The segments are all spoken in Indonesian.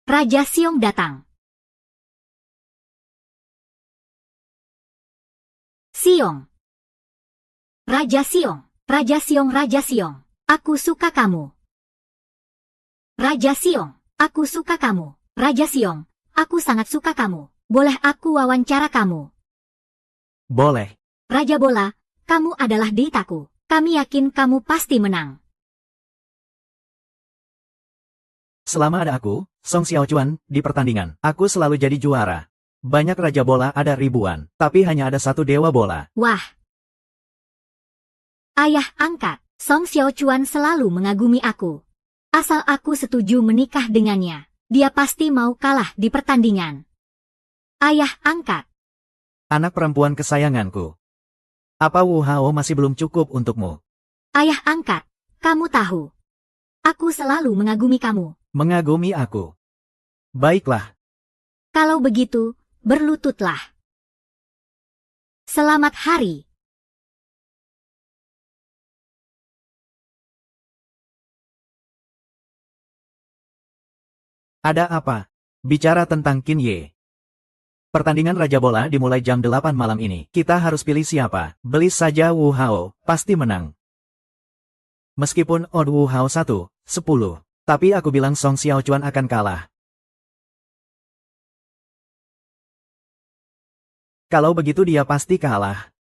Raja Xiong datang. Xiong. Raja Xiong, Raja Xiong, Raja Xiong. Aku suka kamu. Raja Xiong, aku suka kamu. Raja Xiong, aku sangat suka kamu. Boleh aku wawancara kamu? Boleh. Raja Bola, kamu adalah Deitaku. Kami yakin kamu pasti menang. Selama ada aku, Song Xiaochuan, di pertandingan, aku selalu jadi juara. Banyak Raja Bola ada ribuan, tapi hanya ada satu Dewa Bola. Wah. Ayah angkat, Song Xiaochuan selalu mengagumi aku. Asal aku setuju menikah dengannya, dia pasti mau kalah di pertandingan. Ayah angkat. Anak perempuan kesayanganku. Apa Wu Hao masih belum cukup untukmu? Ayah angkat, kamu tahu. Aku selalu mengagumi kamu. Mengagumi aku. Baiklah. Kalau begitu, berlututlah. Selamat hari. Ada apa? Bicara tentang Qin Ye. Pertandingan Raja Bola dimulai jam 8 malam ini. Kita harus pilih siapa. Beli saja Wu Hao, pasti menang. Meskipun odd Wu Hao 1, 10. Tapi aku bilang Song Xiaochuan akan kalah. Kalau begitu dia pasti kalah.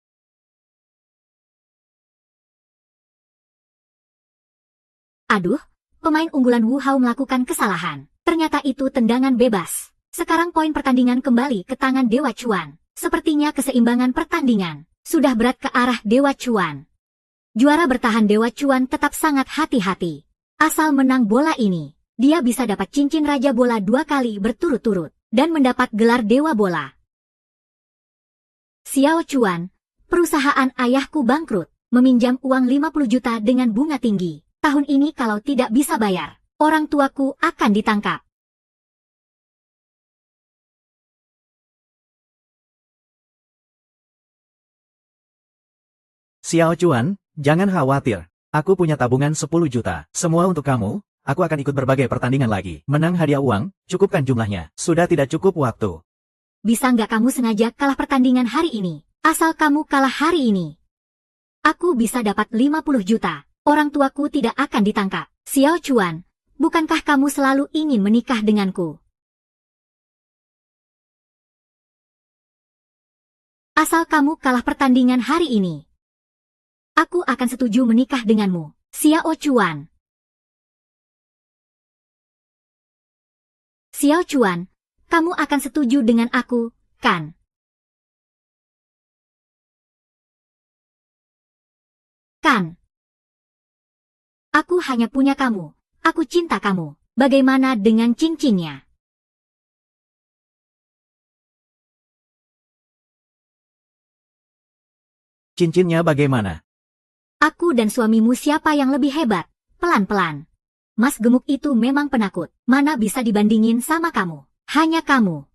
Aduh, pemain unggulan Wu Hao melakukan kesalahan. Ternyata itu tendangan bebas. Sekarang poin pertandingan kembali ke tangan Dewa Chuan. Sepertinya keseimbangan pertandingan sudah berat ke arah Dewa Chuan. Juara bertahan Dewa Chuan tetap sangat hati-hati. Asal menang bola ini, dia bisa dapat cincin Raja Bola 2 kali berturut-turut dan mendapat gelar Dewa Bola. Xiao Chuan, perusahaan ayahku bangkrut, meminjam uang 50 juta dengan bunga tinggi. Tahun ini kalau tidak bisa bayar, orang tuaku akan ditangkap. Xiaochuan, jangan khawatir. Aku punya tabungan 10 juta. Semua untuk kamu, aku akan ikut berbagai pertandingan lagi. Menang hadiah uang, cukupkan jumlahnya. Sudah tidak cukup waktu. Bisa nggak kamu sengaja kalah pertandingan hari ini? Asal kamu kalah hari ini, aku bisa dapat 50 juta. Orang tuaku tidak akan ditangkap. Xiao Chuan, bukankah kamu selalu ingin menikah denganku? Asal kamu kalah pertandingan hari ini, aku akan setuju menikah denganmu. Xiao Chuan. Xiao Chuan, kamu akan setuju dengan aku, kan? Kan? Aku hanya punya kamu. Aku cinta kamu. Bagaimana dengan cincinnya? Cincinnya bagaimana? Aku dan suamimu siapa yang lebih hebat? Pelan-pelan. Mas gemuk itu memang penakut. Mana bisa dibandingin sama kamu? Hanya kamu.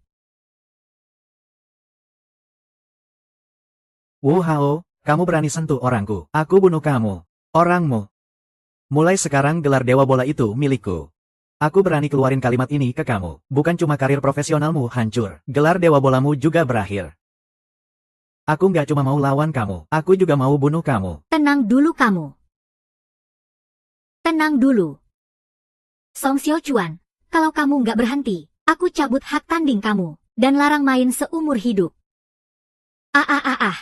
Wu Hao, kamu berani sentuh orangku. Aku bunuh kamu. Orangmu. Mulai sekarang gelar Dewa Bola itu milikku. Aku berani keluarin kalimat ini ke kamu. Bukan cuma karir profesionalmu hancur. Gelar Dewa Bolamu juga berakhir. Aku nggak cuma mau lawan kamu. Aku juga mau bunuh kamu. Tenang dulu kamu. Tenang dulu. Song Xiaochuan, kalau kamu nggak berhenti, aku cabut hak tanding kamu, dan larang main seumur hidup. Ah ah ah ah.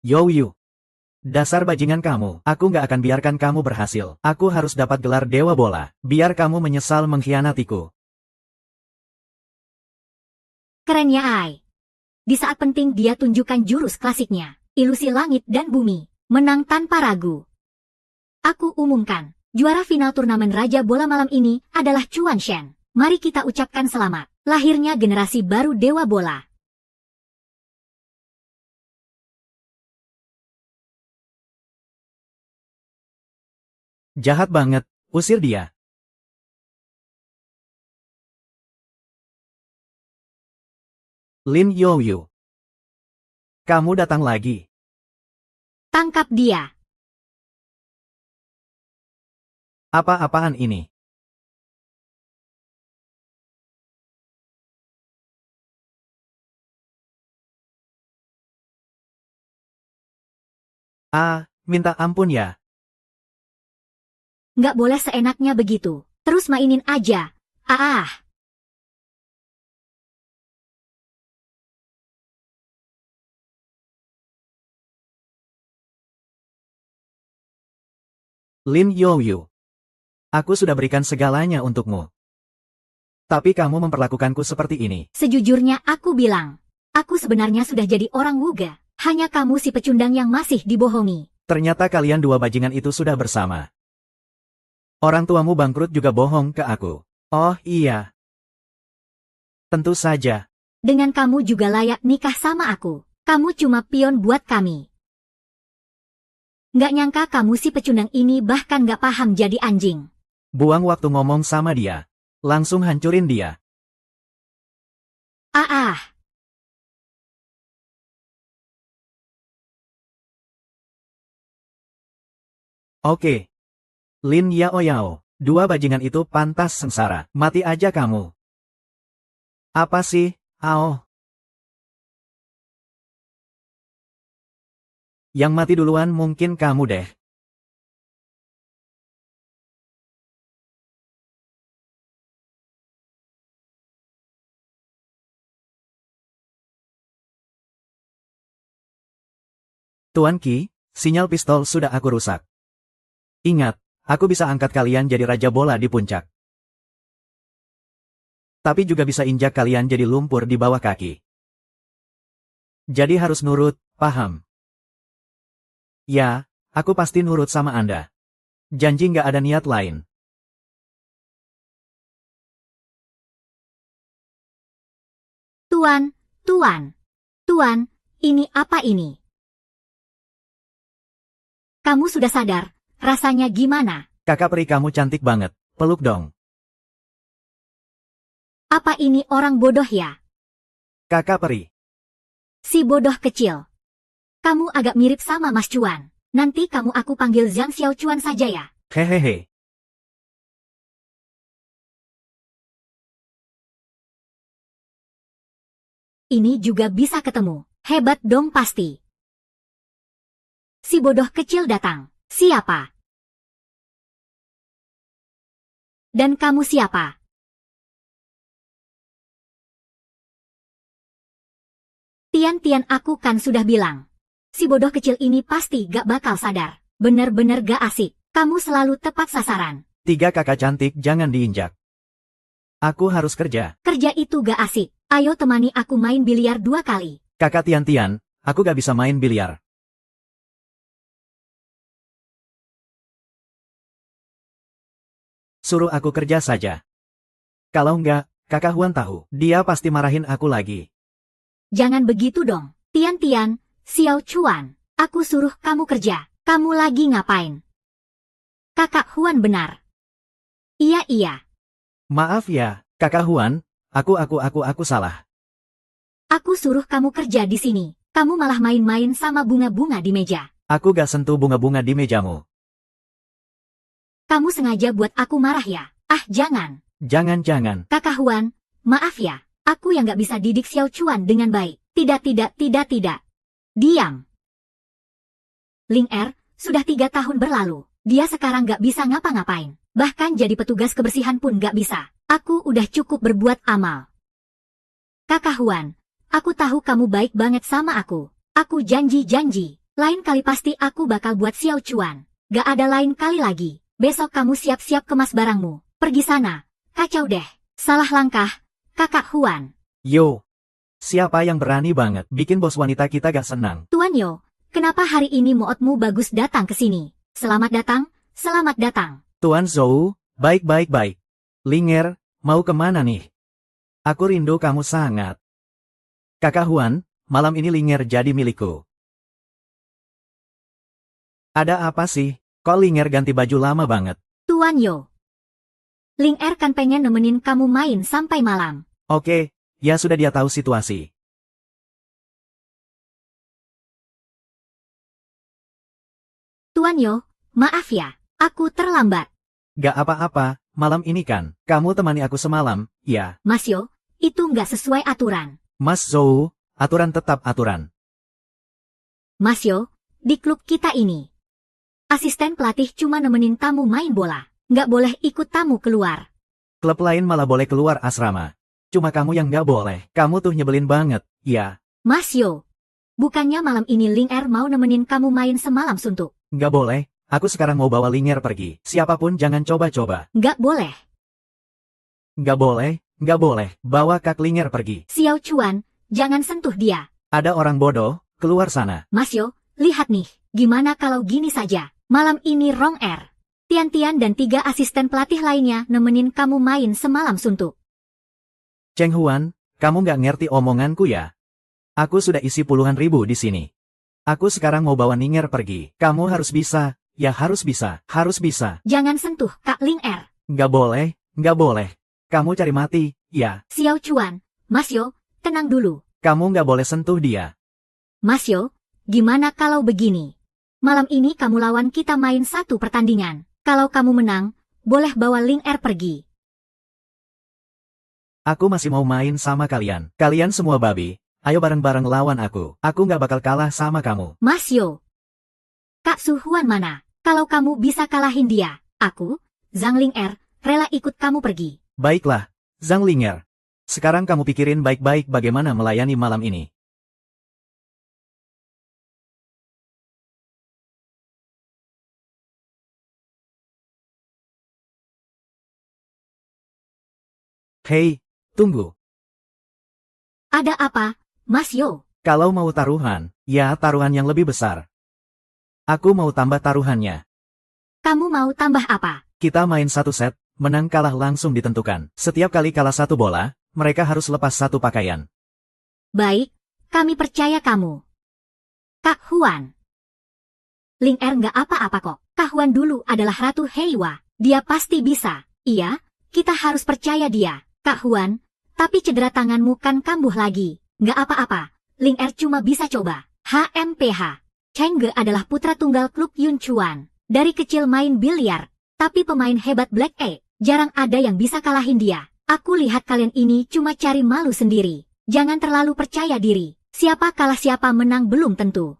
Yo Yu. Dasar bajingan kamu, aku nggak akan biarkan kamu berhasil. Aku harus dapat gelar Dewa Bola, biar kamu menyesal mengkhianatiku. Kerennya Ai. Di saat penting dia tunjukkan jurus klasiknya, ilusi langit dan bumi, menang tanpa ragu. Aku umumkan, juara final turnamen Raja Bola malam ini adalah Chuan Shen. Mari kita ucapkan selamat, lahirnya generasi baru Dewa Bola. Jahat banget, usir dia. Lin Youyu. Kamu datang lagi. Tangkap dia. Apa-apaan ini? Ah, minta ampun ya. Nggak boleh seenaknya begitu. Terus mainin aja. Ah, Lin Youyu. Aku sudah berikan segalanya untukmu. Tapi kamu memperlakukanku seperti ini. sejujurnya aku bilang. Aku sebenarnya sudah jadi orang Wuga. Hanya kamu si pecundang yang masih dibohongi. Ternyata kalian dua bajingan itu sudah bersama. Orang tuamu bangkrut juga bohong ke aku. Oh iya. Tentu saja. Dengan kamu juga layak nikah sama aku. Kamu cuma pion buat kami. Nggak nyangka kamu si pecundang ini bahkan nggak paham jadi anjing. Buang waktu ngomong sama dia. Langsung hancurin dia. Ah, Oke. Lin Yao Yao. Dua bajingan itu pantas sengsara. Mati aja kamu. Apa sih? Ao. Yang mati duluan mungkin kamu deh. Tuan Qi, sinyal pistol sudah aku rusak. Ingat, aku bisa angkat kalian jadi raja bola di puncak. Tapi juga bisa injak kalian jadi lumpur di bawah kaki. Jadi harus nurut, paham? Ya, aku pasti nurut sama Anda. Janji nggak ada niat lain. Tuan, Tuan, ini apa ini? Kamu sudah sadar, rasanya gimana? Kakak peri kamu cantik banget, peluk dong. Apa ini orang bodoh ya? Kakak peri. Si bodoh kecil. Kamu agak mirip sama Mas Cuan. Nanti kamu aku panggil Zhang Xiao Cuan saja ya. Hehehe. Ini juga bisa ketemu. Hebat dong pasti. Si bodoh kecil datang. Siapa? Dan kamu siapa? Tian aku kan sudah bilang. Si bodoh kecil ini pasti gak bakal sadar. Bener-bener gak asik. Kamu selalu tepat sasaran. 3 kakak cantik jangan diinjak. Aku harus kerja. Kerja itu gak asik. Ayo temani aku main biliar 2 kali. Kakak Tian-Tian, aku gak bisa main biliar. Suruh aku kerja saja. Kalau enggak, kakak Huan tahu, dia pasti marahin aku lagi. Jangan begitu dong. Tian, Xiao Chuan. Aku suruh kamu kerja. Kamu lagi ngapain? Kakak Huan benar. Iya. Maaf ya, kakak Huan, aku salah. Aku suruh kamu kerja di sini. Kamu malah main-main sama bunga-bunga di meja. Aku gak sentuh bunga-bunga di mejamu. Kamu sengaja buat aku marah ya? Ah, jangan. Jangan. Kakak Huan, maaf ya. Aku yang gak bisa didik Xiao Chuan dengan baik. Tidak. Diam. Ling Er, sudah 3 tahun berlalu. Dia sekarang gak bisa ngapa-ngapain. Bahkan jadi petugas kebersihan pun gak bisa. Aku udah cukup berbuat amal. Kakak Huan, aku tahu kamu baik banget sama aku. Aku janji. Lain kali pasti aku bakal buat Xiao Chuan. Gak ada lain kali lagi. Besok kamu siap-siap kemas barangmu. Pergi sana. Kacau deh. Salah langkah. Kakak Huan. Yo. Siapa yang berani banget bikin bos wanita kita gak senang? Tuan Yo, kenapa hari ini mootmu bagus datang ke sini? Selamat datang. Tuan Zhou, baik. Linger, mau kemana nih? Aku rindu kamu sangat. Kakak Huan, malam ini Linger jadi milikku. Ada apa sih? Kok Linger ganti baju lama banget? Tuan Yo. Ling Er kan pengen nemenin kamu main sampai malam. Oke, ya sudah dia tahu situasi. Tuan Yo, maaf ya, aku terlambat. Gak apa-apa, malam ini kan, kamu temani aku semalam, ya. Mas Yo, itu nggak sesuai aturan. Mas Zhou, aturan tetap aturan. Mas Yo, di klub kita ini, asisten pelatih cuma nemenin tamu main bola. Nggak boleh ikut tamu keluar. Klub lain malah boleh keluar asrama. Cuma kamu yang gak boleh, kamu tuh nyebelin banget, ya. Mas Yo, bukannya malam ini Ling Er mau nemenin kamu main semalam suntuk? Gak boleh, aku sekarang mau bawa Ling Er pergi. Siapapun jangan coba-coba. Nggak boleh. Gak boleh, bawa Kak Ling Er pergi. Xiao Chuan, jangan sentuh dia. Ada orang bodoh, keluar sana. Mas Yo, lihat nih, gimana kalau gini saja? Malam ini Rong Er, Tian-Tian dan 3 asisten pelatih lainnya nemenin kamu main semalam suntuk. Cheng Huan, kamu gak ngerti omonganku ya? Aku sudah isi puluhan ribu di sini. Aku sekarang mau bawa Ning Er pergi. Kamu harus bisa, ya harus bisa, harus bisa. Jangan sentuh Kak Ling Er. Gak boleh. Kamu cari mati, ya. Xiao Chuan, Mas Yo, tenang dulu. Kamu gak boleh sentuh dia. Mas Yo, gimana kalau begini? Malam ini kamu lawan kita main 1 pertandingan. Kalau kamu menang, boleh bawa Ling Er pergi. Aku masih mau main sama kalian. Kalian semua babi. Ayo bareng-bareng lawan aku. Aku gak bakal kalah sama kamu. Mas Yo, Kak Su Huan mana? Kalau kamu bisa kalahin dia, aku, Zhang Ling Er, rela ikut kamu pergi. Baiklah, Zhang Ling Er. Sekarang kamu pikirin baik-baik bagaimana melayani malam ini. Hei, tunggu. Ada apa, Mas Yo? Kalau mau taruhan, ya taruhan yang lebih besar. Aku mau tambah taruhannya. Kamu mau tambah apa? Kita main 1 set, menang kalah langsung ditentukan. Setiap kali kalah 1 bola, mereka harus lepas 1 pakaian. Baik, kami percaya kamu. Kak Huan. Ling Er nggak apa-apa kok. Kak Huan dulu adalah Ratu Heiwa. Dia pasti bisa. Iya, kita harus percaya dia. Kak Huan, tapi cedera tanganmu kan kambuh lagi. Nggak apa-apa, Ling Er cuma bisa coba. HMPH. Cheng Ge adalah putra tunggal klub Yun Chuan. Dari kecil main biliar, tapi pemain hebat Black E. Jarang ada yang bisa kalahin dia. Aku lihat kalian ini cuma cari malu sendiri. Jangan terlalu percaya diri. Siapa kalah siapa menang belum tentu.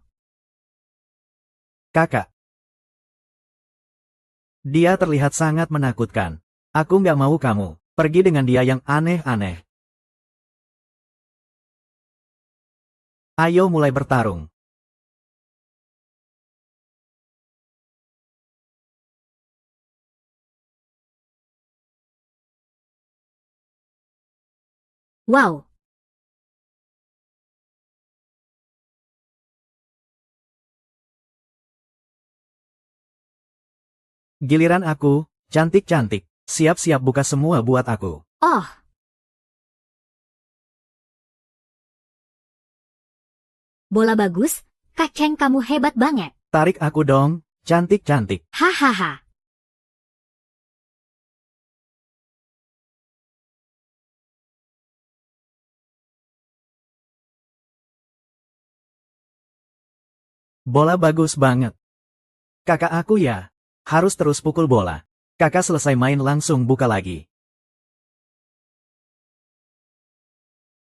Kakak. Dia terlihat sangat menakutkan. Aku nggak mau kamu pergi dengan dia yang aneh-aneh. Ayo mulai bertarung. Wow. Giliran aku, cantik-cantik. Siap-siap buka semua buat aku. Oh. Bola bagus, Kak Cheng kamu hebat banget. Tarik aku dong, cantik-cantik. Hahaha. Bola bagus banget. Kakak aku ya, harus terus pukul bola. Kakak selesai main langsung buka lagi.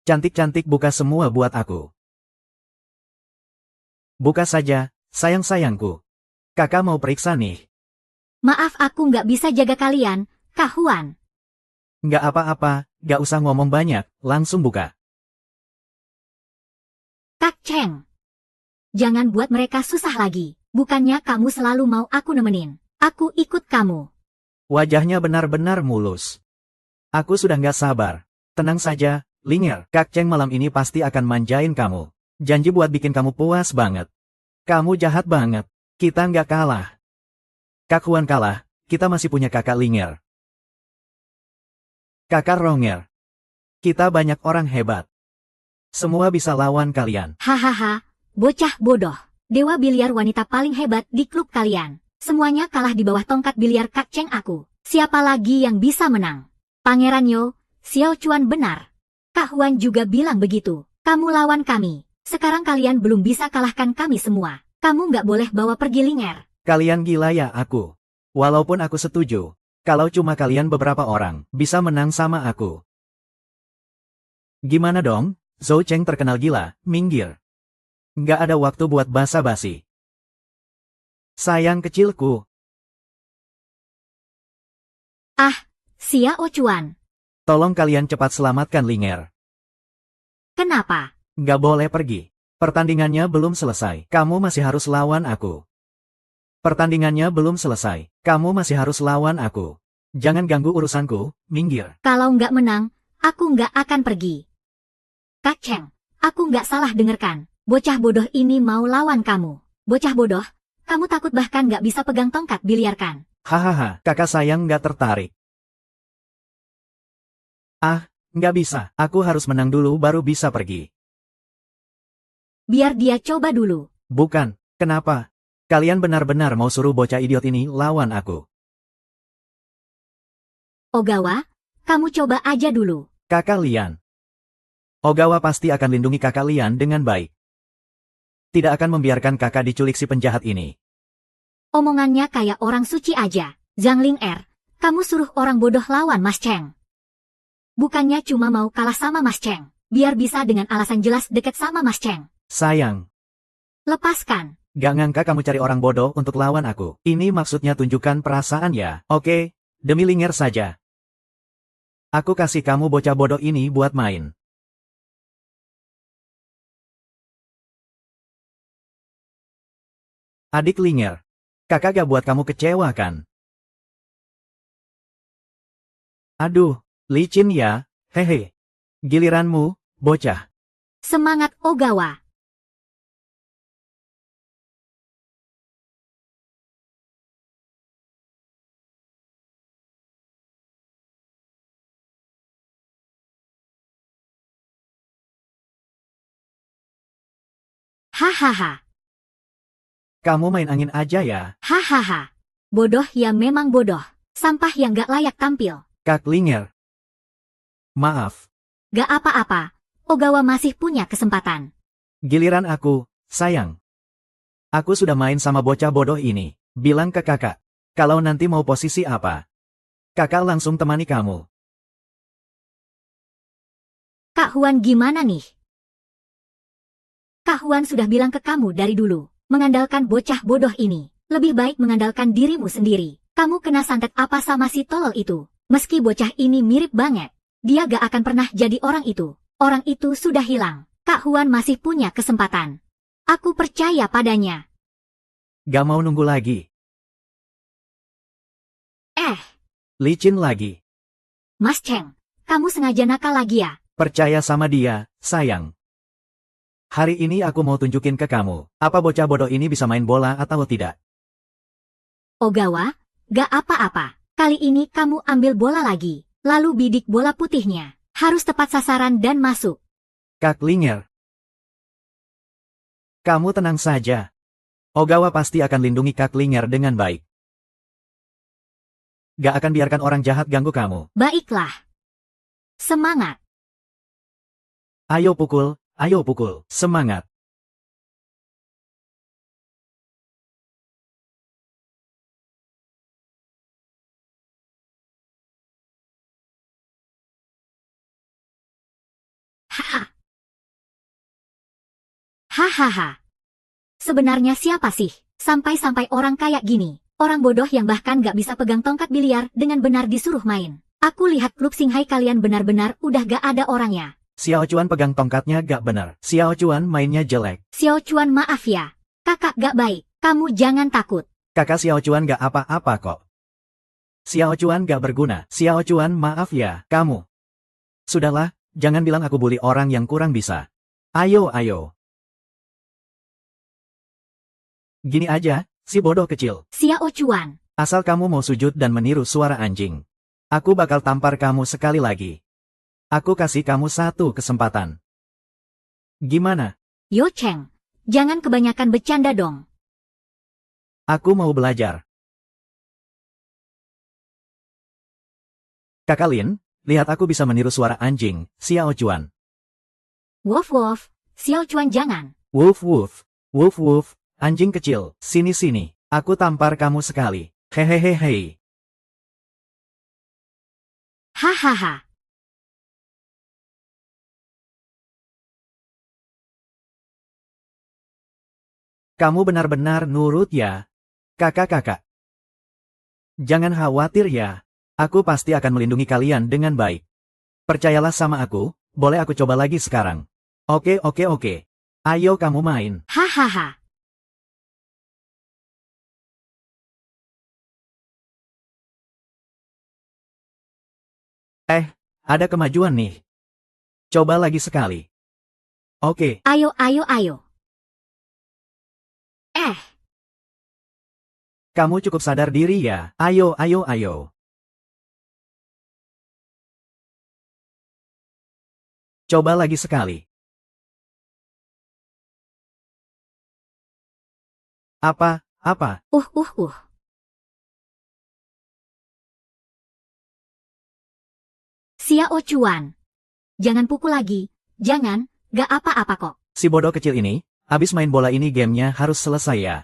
Cantik-cantik buka semua buat aku. Buka saja, sayang-sayangku. Kakak mau periksa nih. Maaf aku nggak bisa jaga kalian, Kak Huan. Nggak apa-apa, nggak usah ngomong banyak, langsung buka. Kak Cheng. Jangan buat mereka susah lagi. Bukannya kamu selalu mau aku nemenin. Aku ikut kamu. Wajahnya benar-benar mulus. Aku sudah nggak sabar. Tenang saja, Ling Er. Kak Cheng malam ini pasti akan manjain kamu. Janji buat bikin kamu puas banget. Kamu jahat banget. Kita nggak kalah. Kak Huan kalah, kita masih punya kakak Ling Er. Kakak Rong Er. Kita banyak orang hebat. Semua bisa lawan kalian. Hahaha, bocah bodoh. Dewa biliar wanita paling hebat di klub kalian. Semuanya kalah di bawah tongkat biliar Kak Cheng aku. Siapa lagi yang bisa menang? Pangeran Yo, Xiao Chuan benar. Kak Huan juga bilang begitu. Kamu lawan kami. Sekarang kalian belum bisa kalahkan kami semua. Kamu nggak boleh bawa pergi Ling Er. Kalian gila ya aku. Walaupun aku setuju, Kalau cuma kalian beberapa orang, bisa menang sama aku. Gimana dong? Zhou Cheng terkenal gila, minggir. Nggak ada waktu buat basa-basi. Sayang kecilku. Ah, Xiao Chuan. Tolong kalian cepat selamatkan Linger. Kenapa? Nggak boleh pergi. Pertandingannya belum selesai. Kamu masih harus lawan aku. Pertandingannya belum selesai. Kamu masih harus lawan aku. Jangan ganggu urusanku, minggir. Kalau nggak menang, aku nggak akan pergi. Kak Cheng, aku nggak salah dengarkan. Bocah bodoh ini mau lawan kamu. Bocah bodoh, kamu takut bahkan nggak bisa pegang tongkat biliar kan? Hahaha, kakak sayang nggak tertarik. Ah, nggak bisa. Aku harus menang dulu baru bisa pergi. Biar dia coba dulu. Bukan, kenapa? Kalian benar-benar mau suruh bocah idiot ini lawan aku. Ogawa, kamu coba aja dulu. Kakak Lian. Ogawa pasti akan lindungi kakak Lian dengan baik. Tidak akan membiarkan kakak diculik si penjahat ini. Omongannya kayak orang suci aja. Zhang Ling kamu suruh orang bodoh lawan Mas Cheng. Bukannya cuma mau kalah sama Mas Cheng, biar bisa dengan alasan jelas deket sama Mas Cheng. Sayang. Lepaskan. Gak ngangka kamu cari orang bodoh untuk lawan aku. Ini maksudnya tunjukkan perasaan ya. Oke, demi Linger saja. Aku kasih kamu bocah bodoh ini buat main. Adik Linger. Kakak gak buat kamu kecewa kan? Aduh, licin ya, hehe. Giliranmu, bocah. Semangat Ogawa. Hahaha. Kamu main angin aja ya, Hahaha. Bodoh ya memang bodoh. Sampah yang gak layak tampil. Kak Linger. Maaf, Gak apa-apa. Ogawa masih punya kesempatan. giliran aku, sayang. Aku sudah main sama bocah bodoh ini. Bilang ke kakak, kalau nanti mau posisi apa. Kakak langsung temani kamu. Kak Huan gimana nih? Kak Huan sudah bilang ke kamu dari dulu. Mengandalkan bocah bodoh ini. Lebih baik mengandalkan dirimu sendiri. Kamu kena santet apa sama si tolol itu? Meski bocah ini mirip banget. Dia gak akan pernah jadi orang itu. Orang itu sudah hilang. Kak Huan masih punya kesempatan. Aku percaya padanya. Gak mau nunggu lagi. Licin lagi. Mas Cheng, kamu sengaja nakal lagi ya? Percaya sama dia, sayang. Hari ini aku mau tunjukin ke kamu, apa bocah bodoh ini bisa main bola atau tidak. Ogawa, gak apa-apa. Kali ini kamu ambil bola lagi. Lalu bidik bola putihnya. Harus tepat sasaran dan masuk. Kak Linger. Kamu tenang saja. Ogawa pasti akan lindungi Kak Linger dengan baik. Gak akan biarkan orang jahat ganggu kamu. Baiklah. Semangat. Ayo pukul, semangat. Hahaha. Sebenarnya siapa sih? Sampai-sampai orang kayak gini. Orang bodoh yang bahkan gak bisa pegang tongkat biliar dengan benar disuruh main. Aku lihat klub Shanghai kalian benar-benar udah gak ada orangnya. Xiao Chuan pegang tongkatnya gak benar. Xiao Chuan mainnya jelek. Xiao Chuan maaf ya. Kakak gak baik. Kamu jangan takut. Kakak Xiao Chuan gak apa-apa kok. Xiao Chuan gak berguna. Xiao Chuan maaf ya, kamu. Sudahlah, jangan bilang aku bully orang yang kurang bisa. Ayo. Gini aja, si bodoh kecil. Xiao Chuan. Asal kamu mau sujud dan meniru suara anjing. Aku bakal tampar kamu sekali lagi. Aku kasih kamu satu kesempatan. Gimana? Yo Cheng, jangan kebanyakan bercanda dong. Aku mau belajar. Kakak Lin, lihat aku bisa meniru suara anjing, Xiao Chuan. Wolf, Xiao Chuan jangan. Woof, anjing kecil, sini. Aku tampar kamu sekali. Hehehe. Hahaha. Kamu benar-benar nurut ya, kakak-kakak. Jangan khawatir ya, aku pasti akan melindungi kalian dengan baik. Percayalah sama aku, boleh aku coba lagi sekarang? Oke, oke, oke. Ayo kamu main. Hahaha. Ada kemajuan nih. Coba lagi sekali. Oke, Ayo, ayo, ayo. kamu cukup sadar diri ya. Ayo, ayo, ayo. Coba lagi sekali. Apa? Uh, uh, uh. Xiao Chuan. Jangan pukul lagi. Jangan, gak apa-apa kok. Si bodoh kecil ini, habis main bola ini gamenya harus selesai ya.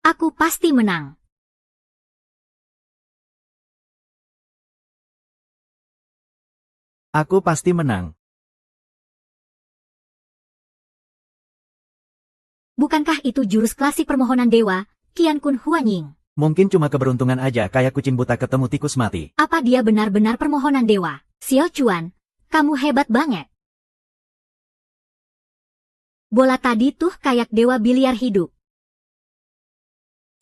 Aku pasti menang. Aku pasti menang. Bukankah itu jurus klasik permohonan dewa, Qian Kun Huanying? Mungkin cuma keberuntungan aja kayak kucing buta ketemu tikus mati. Apa dia benar-benar permohonan dewa? Xiao Chuan, kamu hebat banget. Bola tadi tuh kayak dewa biliar hidup.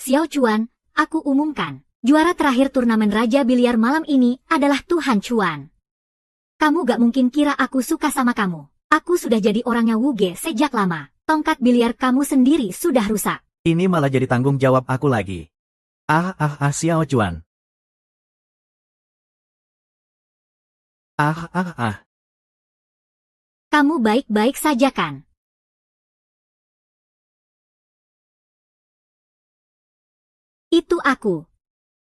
Xiao Chuan, aku umumkan. Juara terakhir turnamen Raja Biliar malam ini adalah Tuhan Chuan. Kamu gak mungkin kira aku suka sama kamu. Aku sudah jadi orangnya Wuge sejak lama. Tongkat biliar kamu sendiri sudah rusak. Ini malah jadi tanggung jawab aku lagi. Xiao Chuan. Ah. Kamu baik-baik saja kan? Itu aku.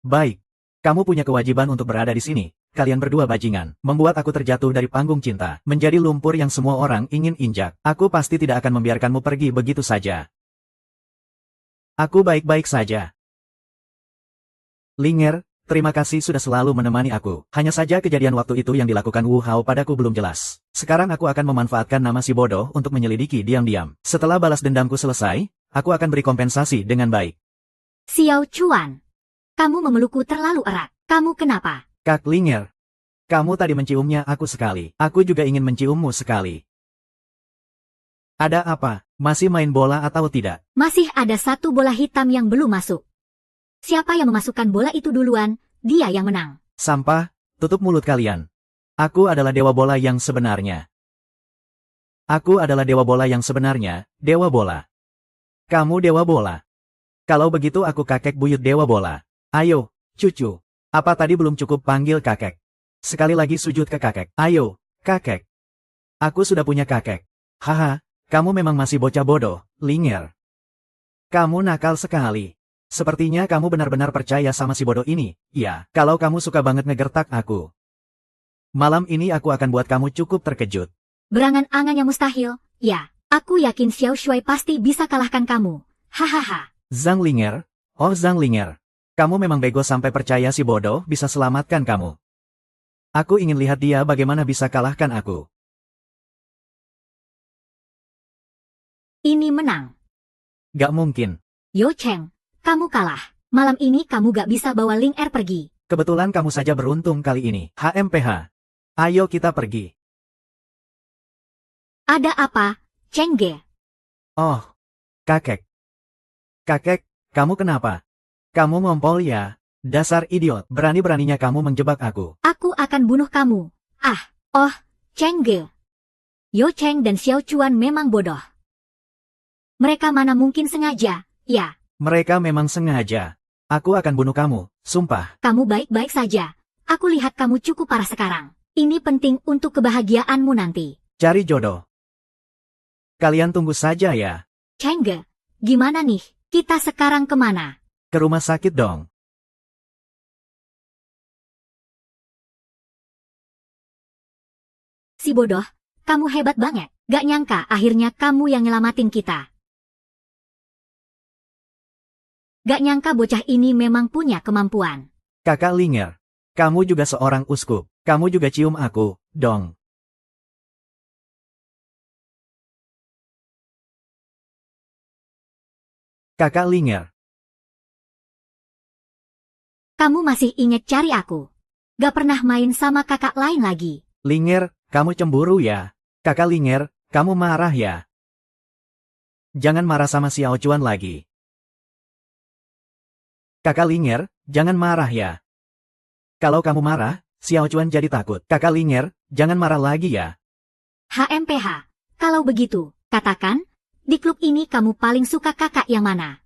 Baik. Kamu punya kewajiban untuk berada di sini. Kalian berdua bajingan, membuat aku terjatuh dari panggung cinta, menjadi lumpur yang semua orang ingin injak. Aku pasti tidak akan membiarkanmu pergi begitu saja. Aku baik-baik saja. Linger, terima kasih sudah selalu menemani aku. Hanya saja kejadian waktu itu yang dilakukan Wu Hao padaku belum jelas. Sekarang aku akan memanfaatkan nama si bodoh untuk menyelidiki diam-diam. Setelah balas dendamku selesai, aku akan beri kompensasi dengan baik. Xiao Chuan. Kamu memelukku terlalu erat. Kamu kenapa? Kak Linger, kamu tadi menciumnya aku sekali. Aku juga ingin menciummu sekali. Ada apa? Masih main bola atau tidak? Masih ada satu bola hitam yang belum masuk. Siapa yang memasukkan bola itu duluan, dia yang menang. Sampah, tutup mulut kalian. Aku adalah dewa bola yang sebenarnya. Aku adalah dewa bola yang sebenarnya, dewa bola. Kamu dewa bola. Kalau begitu aku kakek buyut dewa bola. Ayo, cucu. Apa tadi belum cukup panggil kakek? Sekali lagi sujud ke kakek. Ayo, kakek. Aku sudah punya kakek. Haha, kamu memang masih bocah bodoh, Linger. Kamu nakal sekali. Sepertinya kamu benar-benar percaya sama si bodoh ini. Ya, kalau kamu suka banget ngegertak aku. Malam ini aku akan buat kamu cukup terkejut. Berangan-angan yang mustahil. Ya, aku yakin Xiao Shui pasti bisa kalahkan kamu. Hahaha. Zhang Linger, oh Zhang Linger. Kamu memang bego sampai percaya si bodoh bisa selamatkan kamu. Aku ingin lihat dia bagaimana bisa kalahkan aku. Ini menang. Gak mungkin. Yo Cheng, kamu kalah. Malam ini kamu gak bisa bawa Ling Er pergi. Kebetulan kamu saja beruntung kali ini. HMPH. Ayo kita pergi. Ada apa, Cheng Ge? Oh, kakek. Kakek, kamu kenapa? Kamu ngompol ya? Dasar idiot, berani-beraninya kamu menjebak aku. Aku akan bunuh kamu. Cheng Ge. Yo Cheng dan Xiao Chuan memang bodoh. Mereka mana mungkin sengaja, ya. Mereka memang sengaja. Aku akan bunuh kamu, sumpah. Kamu baik-baik saja. Aku lihat kamu cukup parah sekarang. Ini penting untuk kebahagiaanmu nanti. Cari jodoh. Kalian tunggu saja ya. Cheng Ge, gimana nih? Kita sekarang kemana? Ke rumah sakit dong. Si bodoh, kamu hebat banget. Gak nyangka akhirnya kamu yang nyelamatin kita. Gak nyangka bocah ini memang punya kemampuan. Kakak Linger, kamu juga seorang uskup. Kamu juga cium aku, dong. Kakak Linger, Kamu masih inget cari aku. Gak pernah main sama kakak lain lagi. Linger, kamu cemburu ya? Kakak Linger, kamu marah ya? Jangan marah sama Xiao Chuan lagi. Kakak Linger, jangan marah ya. Kalau kamu marah, Xiao Chuan jadi takut. Kakak Linger, jangan marah lagi ya. HMPH, kalau begitu, katakan, di klub ini kamu paling suka kakak yang mana?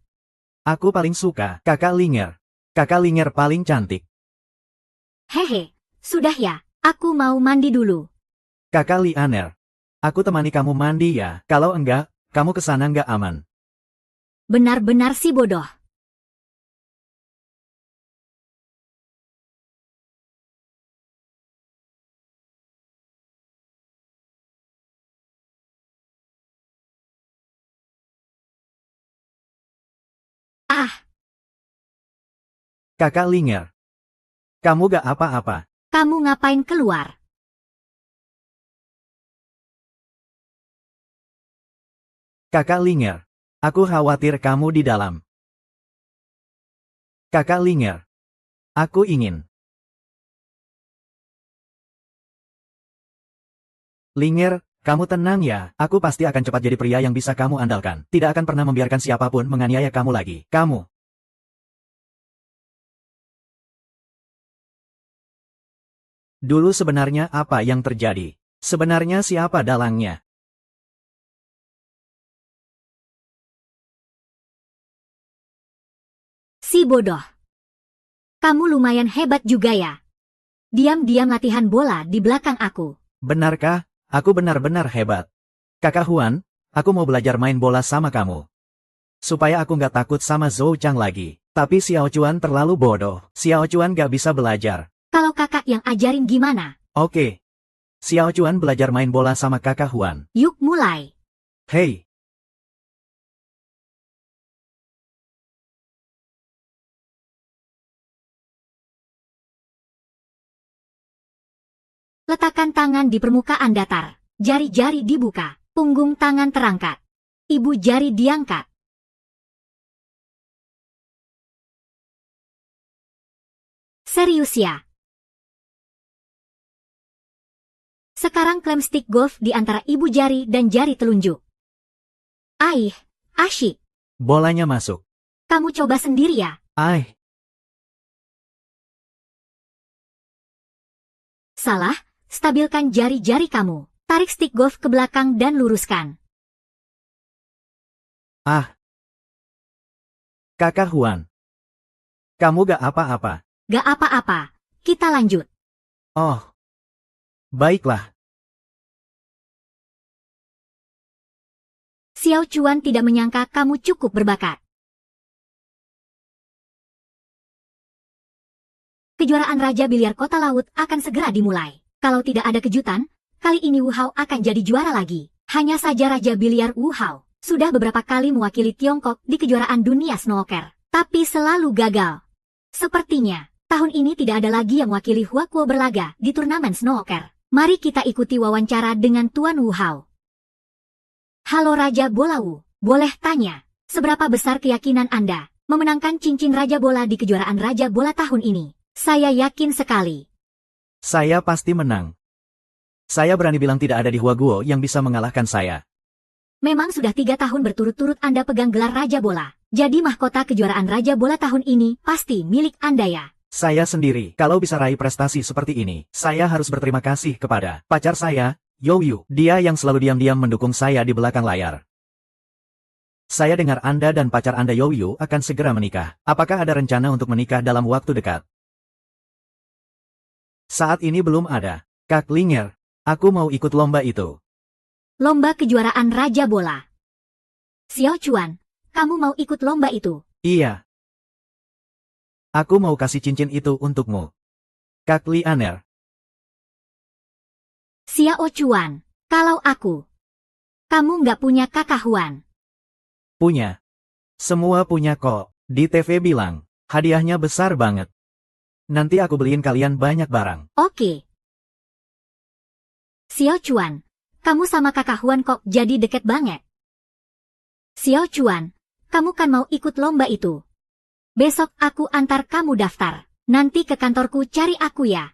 Aku paling suka Kakak Linger. Kakak Linger paling cantik. Hehe, sudah ya, aku mau mandi dulu. Kakak Lianer, aku temani kamu mandi ya. Kalau enggak, kamu kesana enggak aman. Benar-benar si bodoh. Ah, Kakak Linger, kamu gak apa-apa. kamu ngapain keluar? Kakak Linger, aku khawatir kamu di dalam. Kakak Linger, aku ingin. Linger, kamu tenang ya. Aku pasti akan cepat jadi pria yang bisa kamu andalkan. Tidak akan pernah membiarkan siapapun menganiaya kamu lagi. Kamu. Dulu sebenarnya apa yang terjadi? Sebenarnya siapa dalangnya? Si bodoh. Kamu lumayan hebat juga ya. Diam-diam latihan bola di belakang aku. Benarkah? Aku benar-benar hebat. Kakak Huan, aku mau belajar main bola sama kamu. Supaya aku nggak takut sama Zhou Chang lagi. Tapi Xiao Chuan terlalu bodoh. Xiao Chuan nggak bisa belajar. Kalau kakak yang ajarin gimana? Oke. Xiao Chuan belajar main bola sama kakak Huan. Yuk mulai. Hei. Letakkan tangan di permukaan datar. Jari-jari dibuka. Punggung tangan terangkat. Ibu jari diangkat. Serius ya? Sekarang klaim stick golf di antara ibu jari dan jari telunjuk. Aih, asyik. Bolanya masuk. Kamu coba sendiri ya. Aih. Salah, stabilkan jari-jari kamu. Tarik stick golf ke belakang dan luruskan. Ah. Kakak Huan. Kamu gak apa-apa. Gak apa-apa. Kita lanjut. Oh. Baiklah. Xiao Chuan tidak menyangka kamu cukup berbakat. Kejuaraan Raja Biliar Kota Laut akan segera dimulai. Kalau tidak ada kejutan, kali ini Wu Hao akan jadi juara lagi. Hanya saja Raja Biliar Wu Hao sudah beberapa kali mewakili Tiongkok di kejuaraan dunia snooker, tapi selalu gagal. Sepertinya, tahun ini tidak ada lagi yang mewakili Hua Kuo berlaga di turnamen snooker. Mari kita ikuti wawancara dengan Tuan Wu Hao. Halo Raja Bola Wu, boleh tanya, seberapa besar keyakinan Anda memenangkan cincin Raja Bola di kejuaraan Raja Bola tahun ini? Saya yakin sekali. Saya pasti menang. Saya berani bilang tidak ada di Hua Guo yang bisa mengalahkan saya. Memang sudah 3 tahun berturut-turut Anda pegang gelar Raja Bola. Jadi mahkota kejuaraan Raja Bola tahun ini pasti milik Anda ya. Saya sendiri, kalau bisa raih prestasi seperti ini, saya harus berterima kasih kepada pacar saya, Youyu. Dia yang selalu diam-diam mendukung saya di belakang layar. Saya dengar Anda dan pacar Anda Youyu akan segera menikah. Apakah ada rencana untuk menikah dalam waktu dekat? Saat ini belum ada. Kak Linger, aku mau ikut lomba itu. Lomba kejuaraan Raja Bola. Xiao Chuan, kamu mau ikut lomba itu? Iya. Aku mau kasih cincin itu untukmu. Kak Lianer. Xiao Chuan, Kalau aku, kamu nggak punya kakak Huan. Punya. Semua punya kok. Di TV bilang, hadiahnya besar banget. Nanti aku beliin kalian banyak barang. Oke. Xiao Chuan, kamu sama kakak Huan kok jadi deket banget. Xiao Chuan, kamu kan mau ikut lomba itu. Besok aku antar kamu daftar. Nanti ke kantorku cari aku ya.